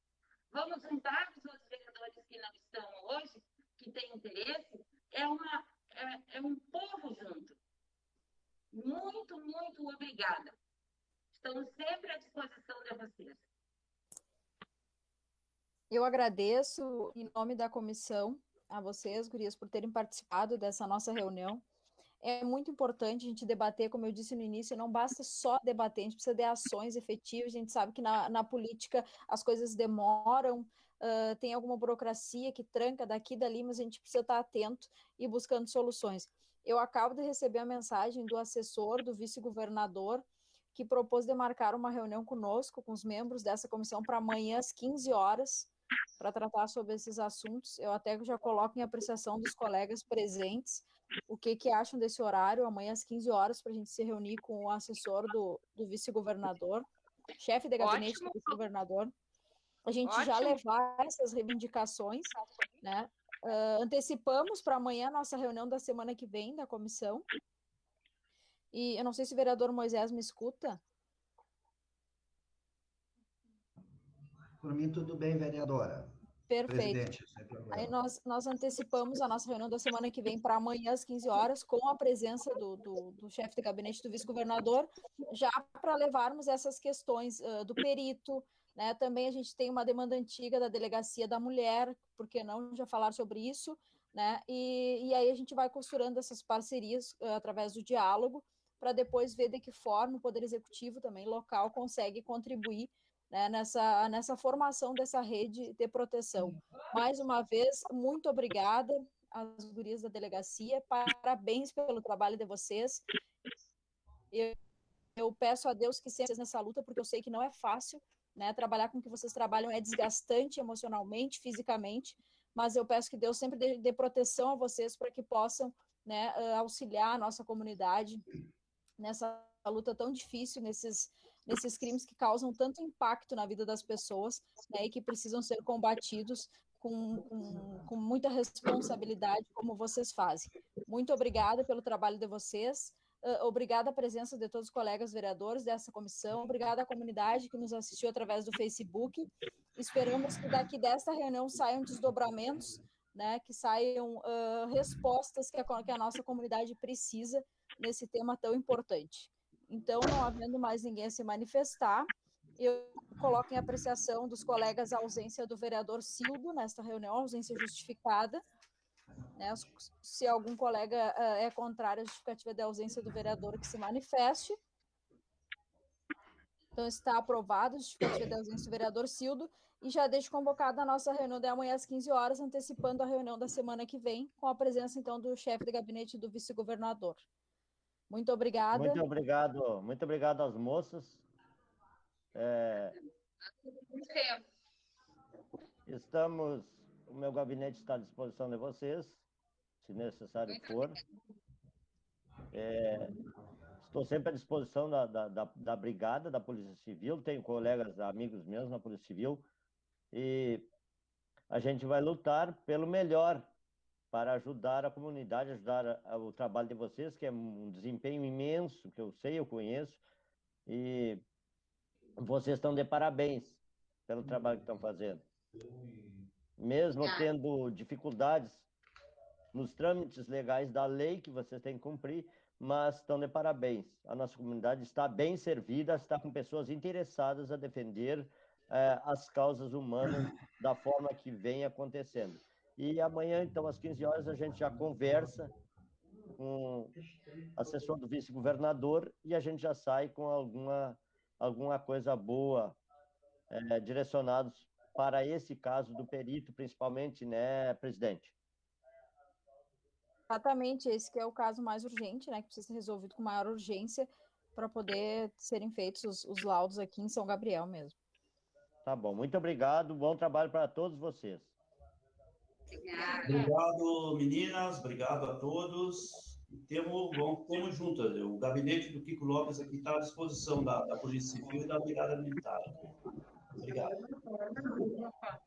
Vamos juntar os outros vereadores que não estão hoje, que têm interesse, é um povo junto. Muito, muito obrigada. Estamos sempre à disposição de vocês. Eu agradeço, em nome da comissão, a vocês, gurias, por terem participado dessa nossa reunião. É muito importante a gente debater, como eu disse no início, não basta só debater, a gente precisa de ações efetivas. A gente sabe que na política as coisas demoram, tem alguma burocracia que tranca daqui e dali, mas a gente precisa estar atento e buscando soluções. Eu acabo de receber a mensagem do assessor, do vice-governador, que propôs de marcar uma reunião conosco, com os membros dessa comissão, para amanhã às 15 horas, para tratar sobre esses assuntos. Eu até já coloco em apreciação dos colegas presentes o que acham desse horário, amanhã às 15 horas, para a gente se reunir com o assessor do vice-governador, chefe de gabinete Ótimo. do vice-governador, a gente já Ótimo. levar essas reivindicações, né? Antecipamos para amanhã a nossa reunião da semana que vem da comissão. E eu não sei se o vereador Moisés me escuta. Por mim, tudo bem, vereadora. Perfeito. Presidente, sem problema. Aí nós antecipamos a nossa reunião da semana que vem para amanhã às 15 horas, com a presença do chefe de gabinete do vice-governador, já para levarmos essas questões do perito, né? Também a gente tem uma demanda antiga da Delegacia da Mulher, por que não já falar sobre isso, né? E aí a gente vai costurando essas parcerias através do diálogo, para depois ver de que forma o Poder Executivo também local consegue contribuir, né, nessa formação dessa rede de proteção. Mais uma vez, muito obrigada às gurias da delegacia, parabéns pelo trabalho de vocês. Eu peço a Deus que sempre nessa luta, porque eu sei que não é fácil, né? Trabalhar com o que vocês trabalham é desgastante emocionalmente, fisicamente, mas eu peço que Deus sempre dê proteção a vocês para que possam, né, auxiliar a nossa comunidade nessa luta tão difícil, nesses crimes que causam tanto impacto na vida das pessoas, né, e que precisam ser combatidos com muita responsabilidade, como vocês fazem. Muito obrigada pelo trabalho de vocês, obrigada a presença de todos os colegas vereadores dessa comissão, obrigada à comunidade que nos assistiu através do Facebook. Esperamos que daqui desta reunião saiam desdobramentos, né, que saiam respostas que a nossa comunidade precisa nesse tema tão importante. Então, não havendo mais ninguém a se manifestar, eu coloco em apreciação dos colegas a ausência do vereador Cildo nesta reunião, ausência justificada, né? Se algum colega é contrário à justificativa de ausência do vereador, que se manifeste. Então, está aprovado a justificativa de ausência do vereador Cildo, e já deixo convocada a nossa reunião de amanhã às 15 horas, antecipando a reunião da semana que vem, com a presença, então, do chefe de gabinete do vice-governador. Muito obrigada. Muito obrigado às moças. O meu gabinete está à disposição de vocês, se necessário for. Estou sempre à disposição da brigada, da Polícia Civil, tenho colegas, amigos meus na Polícia Civil, e a gente vai lutar pelo melhor para ajudar a comunidade, ajudar o trabalho de vocês, que é um desempenho imenso, que eu sei, eu conheço, e vocês estão de parabéns pelo trabalho que estão fazendo. Mesmo tendo dificuldades nos trâmites legais da lei que vocês têm que cumprir, mas estão de parabéns. A nossa comunidade está bem servida, está com pessoas interessadas a defender as causas humanas da forma que vem acontecendo. E amanhã, então, às 15 horas, a gente já conversa com o assessor do vice-governador e a gente já sai com alguma coisa boa direcionados para esse caso do perito, principalmente, né, presidente? Exatamente, esse que é o caso mais urgente, né, que precisa ser resolvido com maior urgência para poder serem feitos os laudos aqui em São Gabriel mesmo. Tá bom, muito obrigado, bom trabalho para todos vocês. Obrigado, meninas, obrigado a todos. Temos juntas. O gabinete do Kiko Lopes aqui está à disposição da Polícia Civil e da Brigada Militar. Obrigado.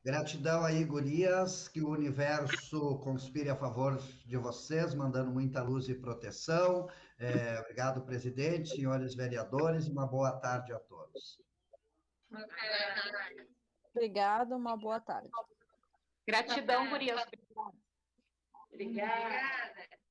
Gratidão aí, gurias, que o universo conspire a favor de vocês, mandando muita luz e proteção. Obrigado, presidente, senhores vereadores, e uma boa tarde a todos. Obrigada, uma boa tarde. Gratidão, gurias. Obrigada.